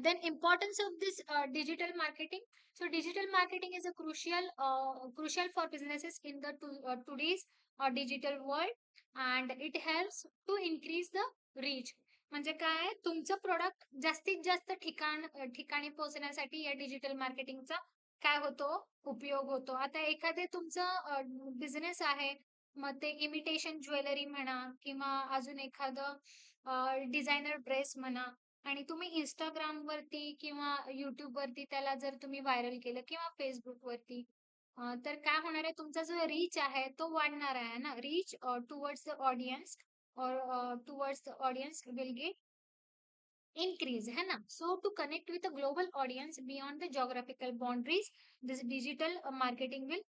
Then importance of this digital marketing. So digital marketing is a crucial for businesses in the today's digital world, and it helps to increase the reach. म्हणजे काय, तुमचं product जास्तीत जास्त ठिकाणी पोहोचण्यासाठी या digital मार्केटिंगचा काय होतो, उपयोग होतो. आता एखादे तुमचं बिझनेस आहे, मग ते इमिटेशन ज्वेलरी म्हणा किंवा अजून एखादं डिझायनर ड्रेस म्हणा, आणि तुम्ही Instagram वरती किंवा YouTube वरती त्याला जर तुम्ही व्हायरल केलं किंवा Facebook वरती, तर काय होणार आहे, तुमचा जो रीच आहे तो वाढणार आहे ना. रीच टुवर्ड्स द ऑडियन्स और towards the audience will get increase है ना. So to connect with a global audience beyond the geographical boundaries, this digital marketing will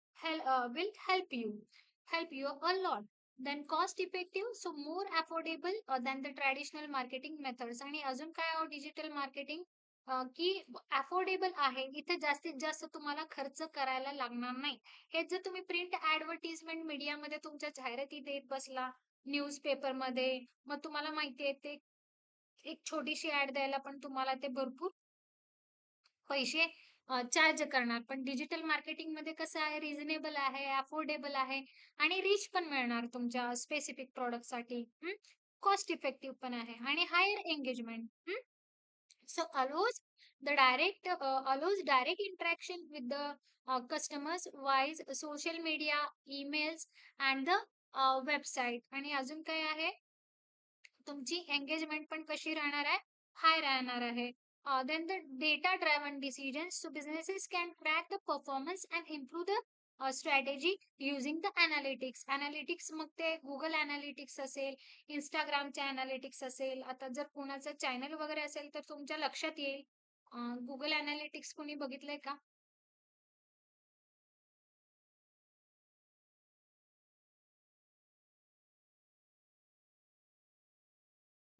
help you a lot. Then cost effective, so more affordable than the traditional marketing methods. आणि अजून काय digital marketing की affordable आहे. इथे जास्तीत जास्त तुम्हाला खर्च करायला लागणार नाही. हेच जर तुम्ही प्रिंट ॲडव्हर्टाइजमेंट मीडियामध्ये तुमच्या जाहिराती देत बसला, न्यूजपेपरमध्ये, मग तुम्हाला माहिती आहे ते एक छोटीशी ॲड द्यायला पण तुम्हाला ते भरपूर पैसे चार्ज करणार. पण डिजिटल मार्केटिंगमध्ये कसं आहे, रिझनेबल आहे, अफोर्डेबल आहे आणि रीच पण मिळणार तुमच्या स्पेसिफिक प्रॉडक्टसाठी. कॉस्ट इफेक्टिव्ह पण आहे आणि higher engagement. So allows direct interaction with the customers via social media, emails and the website. आणि अजून काय आहे, तुमची एंगेजमेंट पण कशी राहणार आहे, हाय राहणार आहे. Then the data driven decisions, so businesses can track the performance and improve the strategy using the analytics. Analytics मग ते गुगल अनालिटिक्स असेल, इंस्टाग्रामचे अनालिटिक्स असेल. आता जर कोणाचं चॅनल वगैरे असेल तर तुमच्या लक्षात येईल. गुगल अनालिटिक्स कोणी बघितलंय का?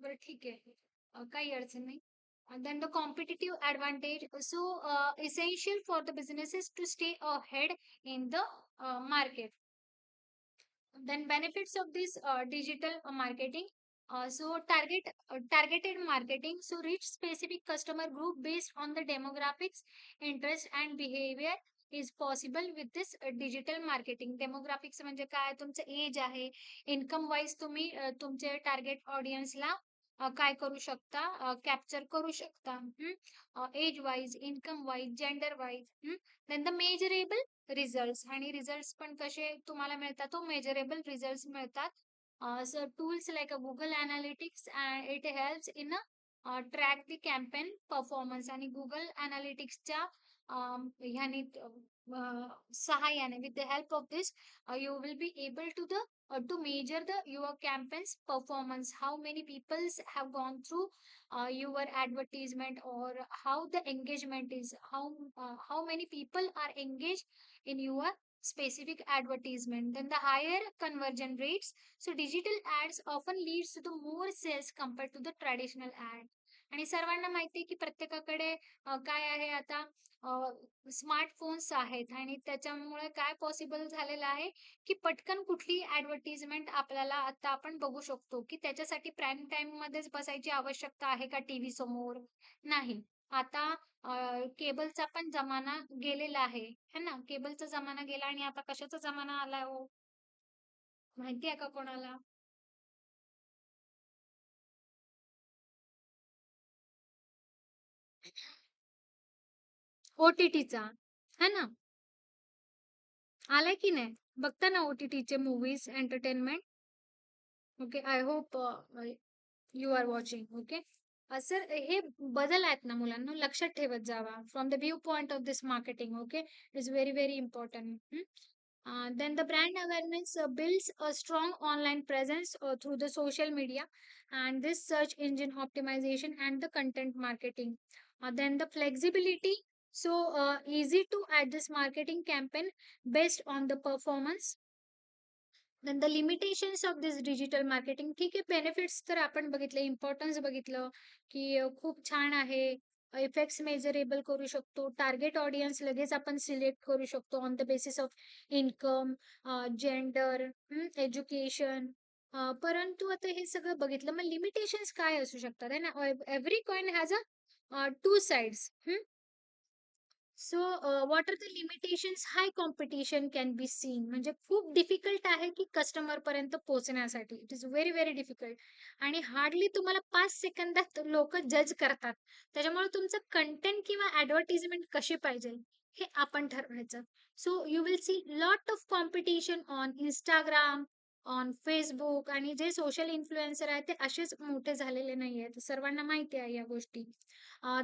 बरं ठीक आहे. काही अडचण नाही. Then the competitive advantage. So essential for the businesses to stay ahead in the market. Then benefits of this digital marketing. So targeted marketing. So reach specific customer group based on the demographics, interest and behavior is possible with this digital marketing. Demographics म्हणजे काय, तुमचं age आहे, income wise तुम्ही तुमचे target ऑडियन्सला काय करू शकता, capture करू शकता. Age wise, income wise, gender wise. Then the measurable results. आणि रिझल्ट्स पण कसे तुम्हाला मिळतात, तो मेजरेबल रिझल्ट्स मिळतात. So tools like Google analytics, it helps in track the campaign performance. आणि गुगल अनालिटिक्सच्या ह्याने सहाय्याने, with the help of this, you will be able to measure the your campaign's performance, how many peoples have gone through your advertisement, or how the engagement is, how many people are engaged in your specific advertisement. Then the higher conversion rates. So digital ads often leads to the more sales compared to the traditional ad. आणि सर्वांना माहिती आहे की प्रत्येकाकडे काय आहे आता, smartphones आहेत आणि त्याच्यामुळे काय पॉसिबल झालेलं आहे, की पटकन कुठली ऍडव्हर्टिजमेंट आपल्याला आता आपण बघू शकतो, की त्याच्यासाठी प्राईम टाइम मध्येच बसायची आवश्यकता आहे का टीव्ही समोर? नाही. आता केबलचा पण जमाना गेलेला आहे, है ना? केबलचा जमाना गेला आणि आता कशाचा जमाना आलाय हो? माहिती आहे का कोणाला? ओ-टी-टीचा, है ना? आलाय की नाही? बघता ना ओ-टी-टीचे movies, entertainment? Okay, I hope you are watching. Okay. Sir हे बदल आहेत ना मुलांना, लक्षात ठेवत जावा from the view point of this marketing. Okay, is very very important. Then the brand awareness builds a strong online presence through the social media and this search engine optimization and the content marketing. Then the flexibility. So easy to adjust marketing campaign based on the performance. Then the limitations of this digital marketing. ठीक आहे, benefits तर आपण बघितले, importance बघितलं, की खूप छान आहे. इफेक्ट्स मेजरेबल करू शकतो, टार्गेट ऑडियन्स लगेच आपण सिलेक्ट करू शकतो on the basis of income, gender, education. परंतु आता हे सगळं बघितलं, मग लिमिटेशन्स काय असू शकतात, आहे ना? Every coin has a two sides. So what are the limitations? High competition can be seen. म्हणजे खूप डिफिकल्ट आहे की कस्टमर पर्यंत पोहोचण्यासाठी. It is very very difficult. आणि हार्डली तुम्हाला 5 सेकंदात लोक जज करतात. त्याच्यामुळे तुमचं कंटेंट किंवा ऍडव्हर्टिजमेंट कशी पाहिजे हे आपण ठरवायचं. So you will see lot of competition on Instagram, on Facebook. आणि जे सोशल इन्फ्लुएन्सर आहेत ते असेच मोठे झालेले नाही आहेत, सर्वांना माहिती आहे या गोष्टी.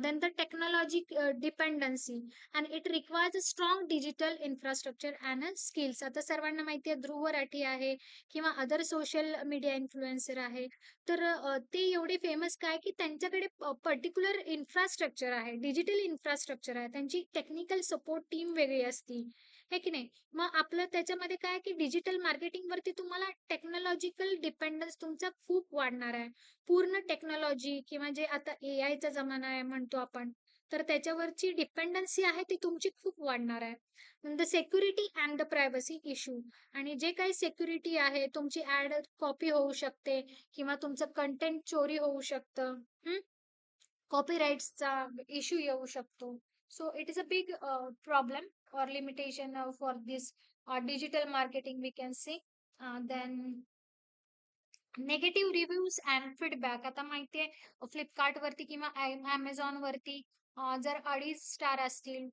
Then the technology dependency, and it requires a strong digital infrastructure and skills. आता सर्वांना माहिती आहे ध्रुव राठी आहे किंवा अदर सोशल मीडिया इन्फ्लुएन्सर आहे. तर ते एवढे फेमस काय की त्यांच्याकडे पर्टिक्युलर इन्फ्रास्ट्रक्चर आहे, डिजिटल इन्फ्रास्ट्रक्चर आहे. त्यांची टेक्निकल सपोर्ट टीम वेगळी असती. हे की नाही? मग आपलं त्याच्यामध्ये काय की डिजिटल मार्केटिंग वरती तुम्हाला टेक्नॉलॉजिकल डिपेंडन्स तुमचा खूप वाढणार आहे. पूर्ण टेक्नॉलॉजी किंवा जे आता एआयचा जमाना आहे म्हणतो आपण, तर त्याच्यावरची डिपेंडन्सी आहे ती तुमची खूप वाढणार आहे. The security and the privacy issue, आणि जे काही सिक्युरिटी आहे, तुमची ऍड कॉपी होऊ शकते किंवा तुमचं कंटेंट चोरी होऊ शकतं. कॉपीराइट्सचा इश्यू येऊ शकतो. So it is a big problem or limitation for this digital marketing we can say. Then negative reviews and feedback. आता माहितीये फ्लिपकार्ट वरती किंवा अमेझॉन वरती जर 2.5 स्टार असतील,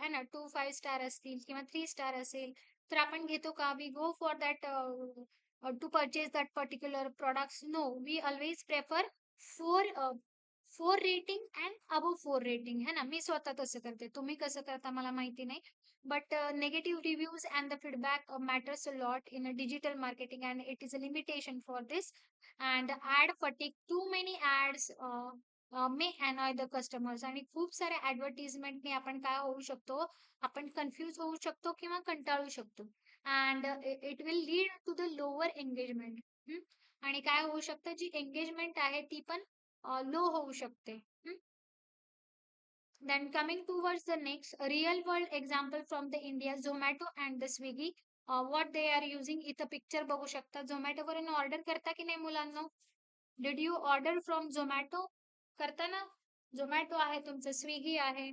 है ना, 2 5 स्टार असतील किंवा 3 स्टार असेल, तर आपण घेतो का? We go for that to purchase that particular products. No, we always prefer four four rating and above four rating, है ना. मी स्वतः तसं करते, तुम्ही कसं करता मला माहिती नाही. But negative reviews and the feedback matters a lot in a digital marketing, and it is a limitation for this. And ad fatigue, too many ads may annoy the customers. आणि खूप साऱ्या ऍडव्हर्टिजमेंटने आपण काय होऊ शकतो, आपण कन्फ्यूज होऊ शकतो किंवा कंटाळू शकतो. And it will lead to the lower engagement. आणि काय होऊ शकतं, जी एंगेजमेंट आहे ती पण लो होऊ शकते. Then coming towards the next real world example from the India, Zomato and the Swiggy, what they are using. इथं पिक्चर बघू शकता. झोमॅटो वरून ऑर्डर करता की नाही मुलांनो? Did you order from Zomato? करता ना? झोमॅटो आहे तुमचं, स्विगी आहे.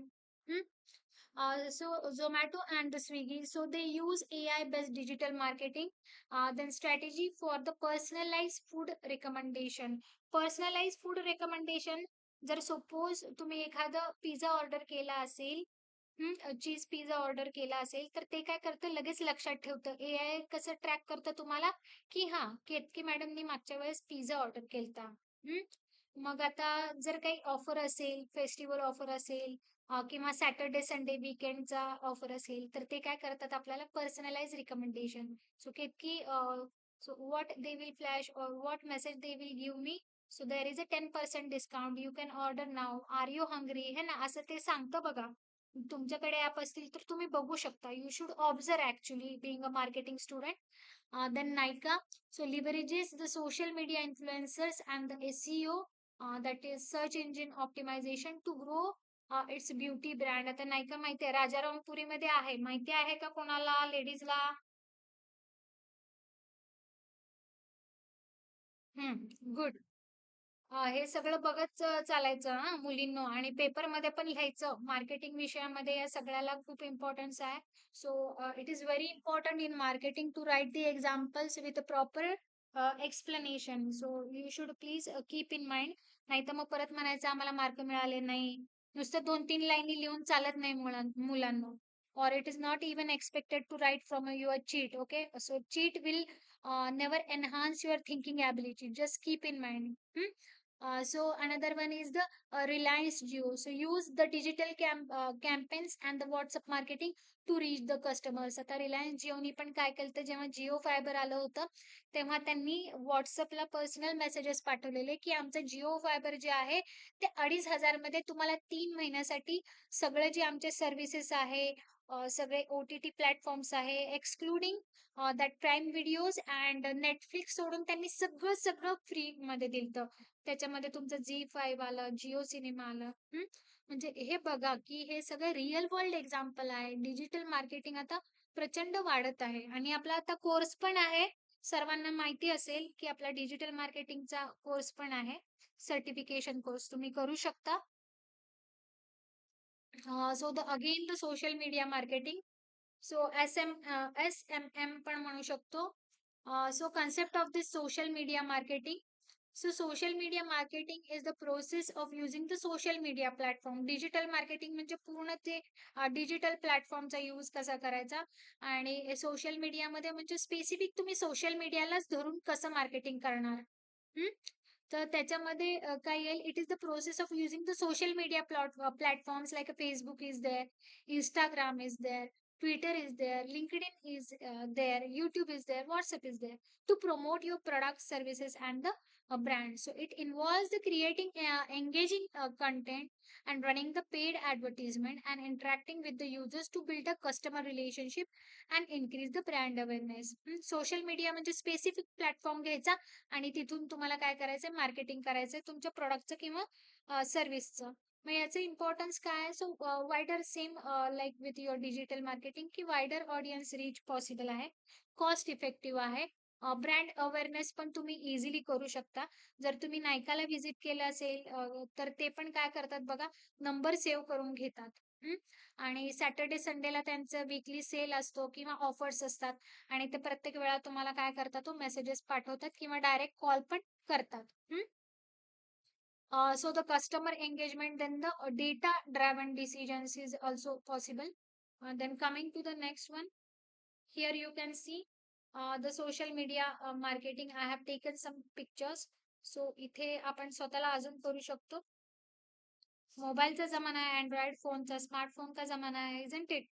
So Zomato and the Swiggy, so they use AI based digital marketing, then strategy for the personalized food recommendation. Personalized food recommendation, जर सपोज तुम्ही एखादा पिझ्झा ऑर्डर केला असेल, चीज पिझ्झा ऑर्डर केला असेल, तर ते काय करतं, लगेच लक्षात ठेवतं. एआय कसं ट्रॅक करतं तुम्हाला, की हा केतकी मॅडमनी मागच्या वेळेस पिझ्झा ऑर्डर केलता. मग आता जर काही ऑफर असेल, फेस्टिवल ऑफर असेल, किंवा सॅटर्डे संडे वीकेंडचा ऑफर असेल, तर ते काय करतात, आपल्याला personalise recommendation. So Ketaki, so what they will flash और what message they will give me. So there is a 10% discount, you can order now, are you hungry, है ना, असं ते सांगतं बघा. तुमच्याकडे ऍप असतील तर तुम्ही बघू शकता. You should observe actually being a marketing student. Then Nykaa, so leverages the social media influencers and the SEO, that is search engine optimization, to grow its beauty brand. आता Nykaa माहिती आहे, राजारामपुरी मध्ये आहे, माहिती आहे का कोणाला, लेडीजला? गुड. हे सगळं बघत चालायचं हा मुलींनो, आणि पेपरमध्ये पण लिहायचं. मार्केटिंग विषयामध्ये या सगळ्याला खूप इम्पॉर्टन्स आहे. So it is very important in marketing to write the examples with proper explanation. So you should please keep in mind. नाही तर मग परत म्हणायचं आम्हाला मार्क मिळाले नाही. नुसतं 2 3 लाईनी लिहून चालत नाही मुलांनो. or it is not even expected to write from your cheat. Okay, so cheat will never enhance your thinking ability, just keep in mind. So another one is the Reliance Jio. So use the digital campaigns and the WhatsApp marketing to reach the customers. आता Reliance Jioनी पण काय केलं, जेव्हा Jio fibre आलं होतं, तेव्हा त्यांनी व्हॉट्सअपला पर्सनल मेसेजेस पाठवलेले की आमचं जिओ फायबर जे आहे ते 2,500 मध्ये तुम्हाला 3 महिन्यासाठी सगळे जे आमचे सर्व्हिसेस आहे, सगळे OTT प्लॅटफॉर्म्स आहे, excluding that prime videos and Netflix सोडून त्यांनी सगळं सगळं फ्री मध्ये दिलं. त्याच्यामध्ये तुमचं Zee5 आलं, जिओ सिनेमा आलं. म्हणजे हे बघा की हे सगळं रिअल वर्ल्ड एक्झाम्पल आहे. डिजिटल मार्केटिंग आता प्रचंड वाढत आहे, आणि आपला आता कोर्स पण आहे. सर्वांना माहिती असेल की आपला डिजिटल मार्केटिंगचा कोर्स पण आहे, सर्टिफिकेशन कोर्स तुम्ही करू शकता. So the again the social media marketing, so SMM पण म्हणू शकतो. So concept of this social media marketing. So social media marketing is the process of using the social media platform. Digital marketing म्हणजे पूर्ण ते digital प्लॅटफॉर्मचा use कसा करायचा, आणि सोशल मीडियामध्ये म्हणजे स्पेसिफिक तुम्ही सोशल मीडियालाच धरून कसं मार्केटिंग करणार. हम्म? तर त्याच्यामध्ये काय येईल, it is the process of using the social media platforms like Facebook is there, Instagram is there, Twitter is there, LinkedIn is there, YouTube is there, WhatsApp is there, to promote your products, services, and the a brand. So it involves the creating engaging content and running the paid advertisement and interacting with the users to build a customer relationship and increase the brand awareness. Social media म्हणजे specific platform घ्यायचा आणि तिथून तुम्हाला काय करायचंय, marketing करायचंय तुमच्या प्रोडक्टचं किंवा सर्व्हिसचं. मग याचं इम्पॉर्टन्स काय आहे? So wider same like with your digital marketing की वायडर ऑडियन्स रीच पॉसिबल आहे, कॉस्ट इफेक्टिव्ह आहे, ब्रँड अवेअरनेस पण तुम्ही इझिली करू शकता. जर तुम्ही नायकाला व्हिजिट केलं असेल तर ते पण काय करतात बघा, नंबर सेव्ह करून घेतात. हं. आणि सॅटर्डे संडेला त्यांचं वीकली सेल असतो किंवा ऑफर्स असतात आणि ते प्रत्येक वेळा तुम्हाला काय करतात, तो मेसेजेस पाठवतात किंवा डायरेक्ट कॉल पण करतात. So the customer engagement, then the data driven decisions is also possible. Then coming to the next one, here you can see the social media marketing. I have taken some pictures. So इथे आपण स्वतःला अजून करू शकतो. मोबाईलचा जमाना आहे, Android फोनचा, स्मार्टफोनचा जमाना आहे, isn't it?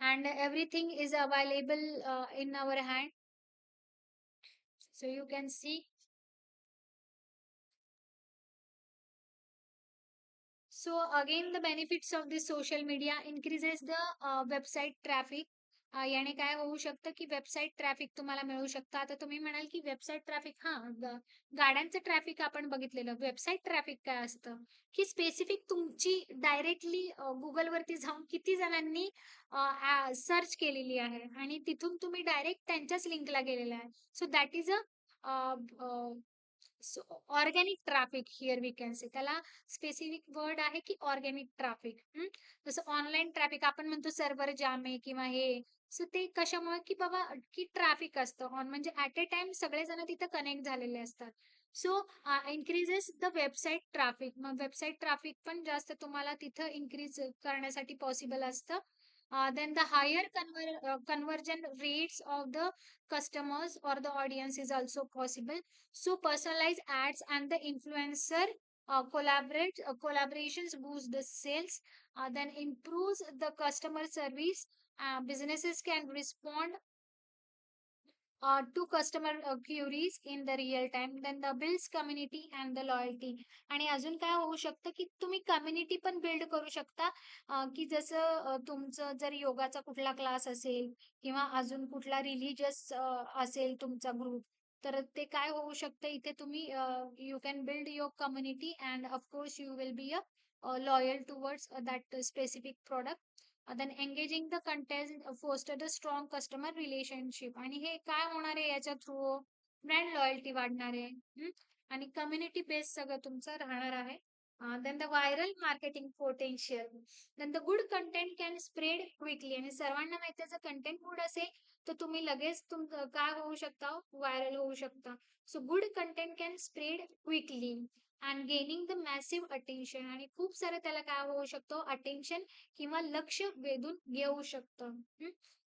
And everything is available in our hand. So you can see. So again, the benefits of this social media increases the website traffic. याने काय होऊ शकतं की वेबसाईट ट्रॅफिक तुम्हाला मिळू शकतं. आता तुम्ही म्हणाल की वेबसाईट ट्रॅफिक, गाड्यांचं ट्रॅफिक आपण बघितलेलं. वेबसाईट ट्रॅफिक काय असतं की स्पेसिफिक तुमची डायरेक्टली गुगलवरती जाऊन किती जणांनी सर्च केलेली आहे आणि तिथून तुम्ही डायरेक्ट त्यांच्याच लिंकला गेलेला आहे. So that is a so organic traffic, here we can say. त्याला स्पेसिफिक वर्ड आहे की ऑर्गॅनिक ट्रॅफिक. जसं ऑनलाईन ट्रॅफिक आपण म्हणतो सर्व्हर जाम आहे किंवा हे. सो ते कशामुळे की बाबा की ट्रॅफिक असतं ऑन, म्हणजे ऍट अ टाइम सगळेजण तिथं कनेक्ट झालेले असतात. So increases the website traffic. मग वेबसाईट ट्रॅफिक पण जास्त तुम्हाला तिथं इन्क्रीज करण्यासाठी पॉसिबल असतं. Then the higher conversion rates of the customers or the audience is also possible. So personalized ads and the influencer collaborations boost the sales, then improves the customer service. Businesses can respond to customer queries in the real time, then the builds community and the loyalty. आणि अजून काय होऊ शकतं की तुम्ही community पण build करू शकता. की जसं तुमचं जर योगाचा कुठला क्लास असेल किंवा अजून कुठला रिलीजियस असेल तुमचा ग्रुप, तर ते काय होऊ शकतं इथे तुम्ही you can build your community and of course you will be a loyal towards that specific product. Then engaging the content foster the strong customer relationship. आणि हे काय होणार आहे याच्या थ्रू, ब्रँड लॉयल्टी वाढणार आहे. आणि कम्युनिटी बेस सगळं तुमचं राहणार आहे. Then the viral marketing potential. Then the good content can spread quickly. आणि सर्वांना माहिती आहे जर कंटेंट गुड असेल तर तुम्ही लगेच काय होऊ शकता, व्हायरल होऊ शकता. So good content can spread quickly and gaining the massive attention. आणि खूप सारं त्याला काय होऊ शकतो, अटेन्शन किंवा लक्ष वेधून घेऊ शकतं.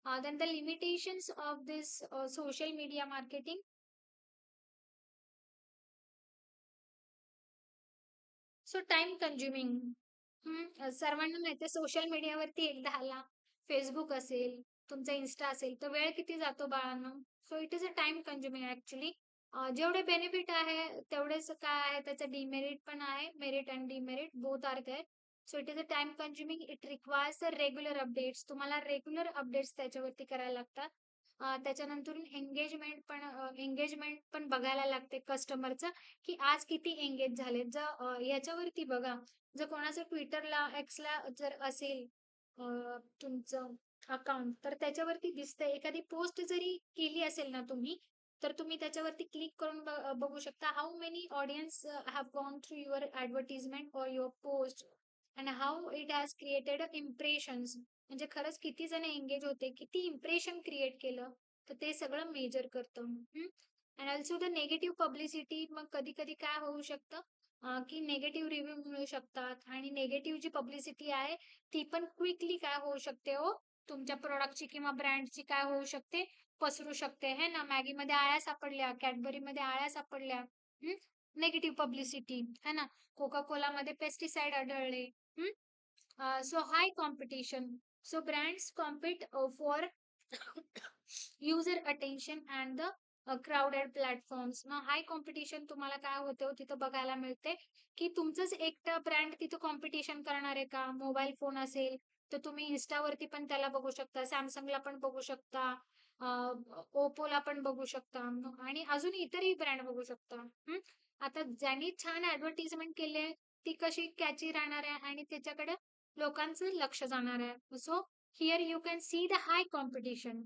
Then the limitations of this social media marketing. So time consuming. सर्वांना माहिती आहे सोशल मीडियावरती एकदा आला, फेसबुक असेल, तुमचा इन्स्टा असेल, तर वेळ किती जातो बाळांनो. So it is a time consuming actually. जेवढे बेनिफिट आहे तेवढेच काय आहे, त्याचं डिमेरिट पण आहे. Merit and demerit both are there. So it is a time consuming. It requires a regular updates. तुम्हाला रेग्युलर अपडेट्स त्याच्यावरती करायला लागतात. त्याच्यानंतर एंगेजमेंट पण बघायला लागते कस्टमरचं की आज किती एंगेज झाले. जर याच्यावरती बघा, जर कोणाचं ट्विटरला एक्सला जर असेल तुमचं अकाउंट, तर त्याच्यावरती दिसतंय. एखादी पोस्ट जरी केली असेल ना तुम्ही, तर तुम्ही त्याच्यावरती क्लिक करून बघू शकता how many audience have gone through your advertisement और your post and how it has created impressions. म्हणजे खरंच किती जण एंगेज होते, किती इम्प्रेशन क्रिएट केलं, तर ते सगळं मेजर करतं. And also the negative publicity. मग कधी कधी काय होऊ शकतं की नेगेटिव्ह रिव्ह्यू मिळू शकतात आणि नेगेटिव्ह जी पब्लिसिटी आहे ती पण क्विकली काय होऊ शकते हो, तुमच्या प्रोडक्टची किंवा ब्रँडची काय होऊ शकते, पसरू शकते. है ना, मॅगी मध्ये आळ्या सापडल्या, कॅडबरी मध्ये आळ्या सापडल्या. नेगेटिव्ह पब्लिसिटी है ना. कोका कोला मध्ये पेस्टिसाइड आढळले. So high competition. So brands compete for user attention and the crowded platforms. मग हाय कॉम्पिटिशन तुम्हाला काय होते हो तिथं बघायला मिळते, की तुमचंच एकटं ब्रँड तिथं कॉम्पिटिशन करणार आहे का? मोबाईल फोन असेल तर तुम्ही इन्स्टावरती पण त्याला बघू शकता, सॅमसंगला पण बघू शकता, ओप्पोला पण बघू शकता आणि अजून इतरही ब्रँड बघू शकता. आता ज्यांनी छान ऍडव्हर्टिजमेंट केले ती कशी कॅची राहणार आहे आणि त्याच्याकडे लोकांचं लक्ष जाणार आहे. So here you can see the high competition.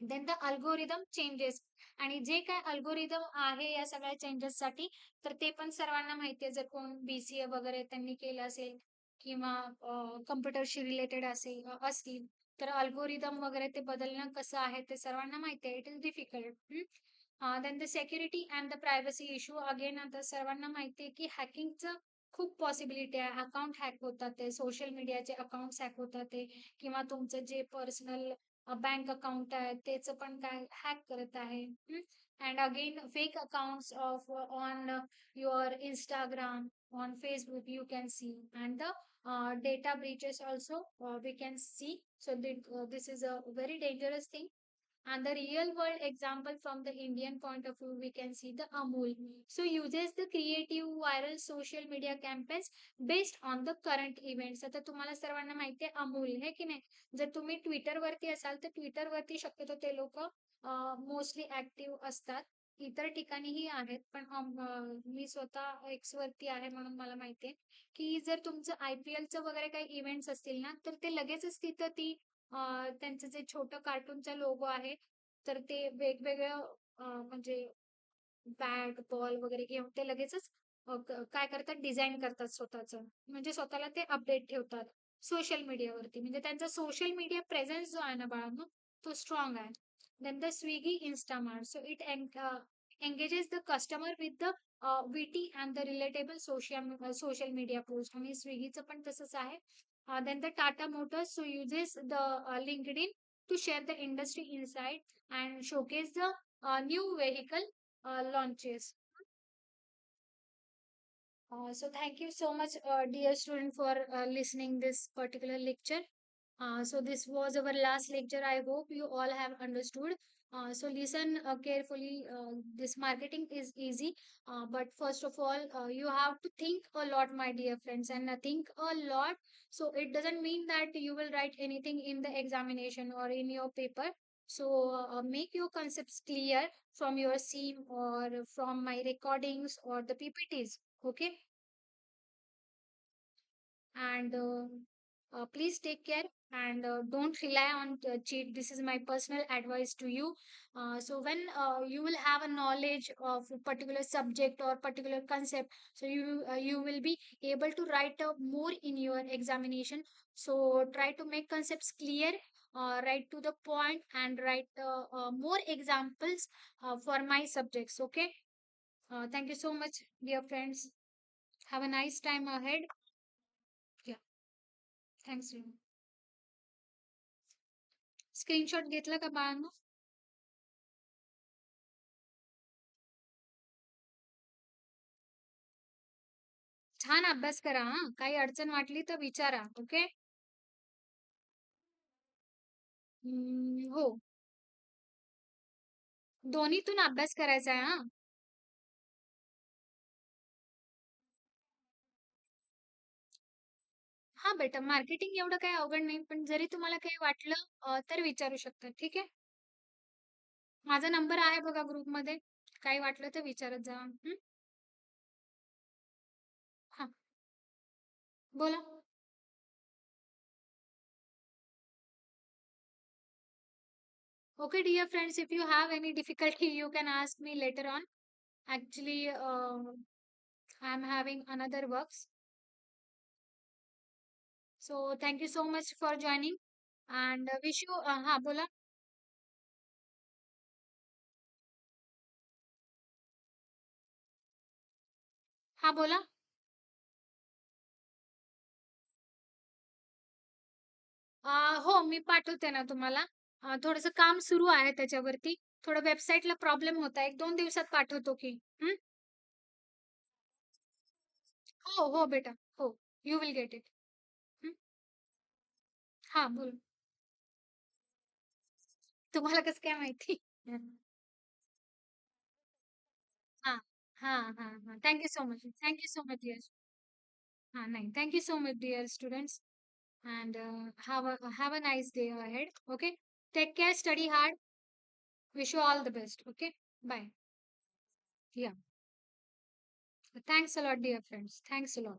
Then the algorithm changes. आणि जे काय अल्गोरिदम आहे या सगळ्या चेंजेस साठी, तर ते पण सर्वांना माहिती आहे. जर कोण बीसीए वगैरे त्यांनी केलं असेल किंवा कम्प्युटरशी रिलेटेड असतील, तर अल्गोरिदम वगैरे ते बदलणं कसं आहे ते सर्वांना माहिती आहे. It is difficult. Then the security and the privacy issue. Again आता सर्वांना माहिती आहे की हॅकिंगचं खूप पॉसिबिलिटी आहे. अकाउंट हॅक होतात, ते सोशल मीडियाचे अकाउंट हॅक होतात ते, किंवा तुमचं जे पर्सनल बँक अकाउंट आहे त्याचं पण काय हॅक करत आहे. And again fake accounts of on your Instagram, on Facebook you can C. And the data breaches also we can see. So this is a very dangerous thing. And the real world example from the Indian point of view, we can see the Amul. So uses the creative viral social media campaigns based on the current events. आता तुम्हाला सर्वांना माहिती आहे अमूल हे की नाही. जर तुम्ही ट्विटर वरती असाल तर ट्विटर वरती शक्यतो ते लोक मोस्टली ऍक्टिव्ह असतात. इतर ठिकाणीही आहेत, पण मी स्वतः एक्स वरती आहे म्हणून मला माहितीये की जर तुमचं आयपीएलचं वगैरे काही इव्हेंट्स असतील ना, तर ते लगेचच तिथं ती त्यांचं जे छोटं कार्टूनचा लोगो आहे, तर ते वेगवेगळं म्हणजे बॅट बॉल वगैरे घेऊन ते लगेचच काय करतात, डिझाईन करतात स्वतःचं, म्हणजे स्वतःला ते अपडेट ठेवतात सोशल मीडियावरती. म्हणजे त्यांचा सोशल मीडिया प्रेझेन्स जो आहे ना बाळांनो, तो स्ट्रॉंग आहे. Then the Swiggy Instamart. So it engages the customer with the witty and the relatable social media post. आणि स्विगीचं पण तसंच आहे. Then the Tata Motors so uses the LinkedIn to share the industry insight and showcase the new vehicle launches. So thank you so much, dear student, for listening this particular lecture. So this was our last lecture. I hope you all have understood. So listen carefully. This marketing is easy, but first of all, you have to think a lot, my dear friends, and think a lot. So it doesn't mean that you will write anything in the examination or in your paper. So make your concepts clear from your SEAM or from my recordings or the PPTs. Okay, and please take care and don't rely on cheat. This is my personal advice to you. So when you will have a knowledge of a particular subject or particular concept, so you will be able to write more in your examination. So try to make concepts clear, write to the point, and write more examples for my subjects. Okay, thank you so much, dear friends. Have a nice time ahead. Yeah, thanks you. Screenshot घेतला का बाळांनो? छान अभ्यास करा हा. काही अडचण वाटली तर विचारा. ओके. हो. दोन्हीतून अभ्यास करायचा आहे हा. हा बेटा, मार्केटिंग एवढं काही अवघड नाही, पण जरी तुम्हाला काही वाटलं तर विचारू शकता. ठीक आहे. माझा नंबर आहे बघा ग्रुपमध्ये. काही वाटलं तर विचारत जा. हा, बोला. Okay, dear friends, if you have any difficulty, you can ask me later on. Actually, I'm having another works. So thank you so much for joining and wish you. हा बोला. हा बोला. हो, मी पाठवते ना तुम्हाला. थोडंसं काम सुरू आहे त्याच्यावरती. थोडं वेबसाईटला प्रॉब्लेम होता. 1-2 दिवसात पाठवतो की. हं? हो, हो बेटा. हो. You will get it. हं? हां, बोल. तुम्हाला कसं काय माहिती? Thank you so much. Thank you so much, dear. Nahin. Thank you so much, dear students. And have a nice day ahead. Okay. Take care. Study hard. Wish you all the best. Okay. Bye. Yeah. Thanks a lot, dear friends. Thanks a lot.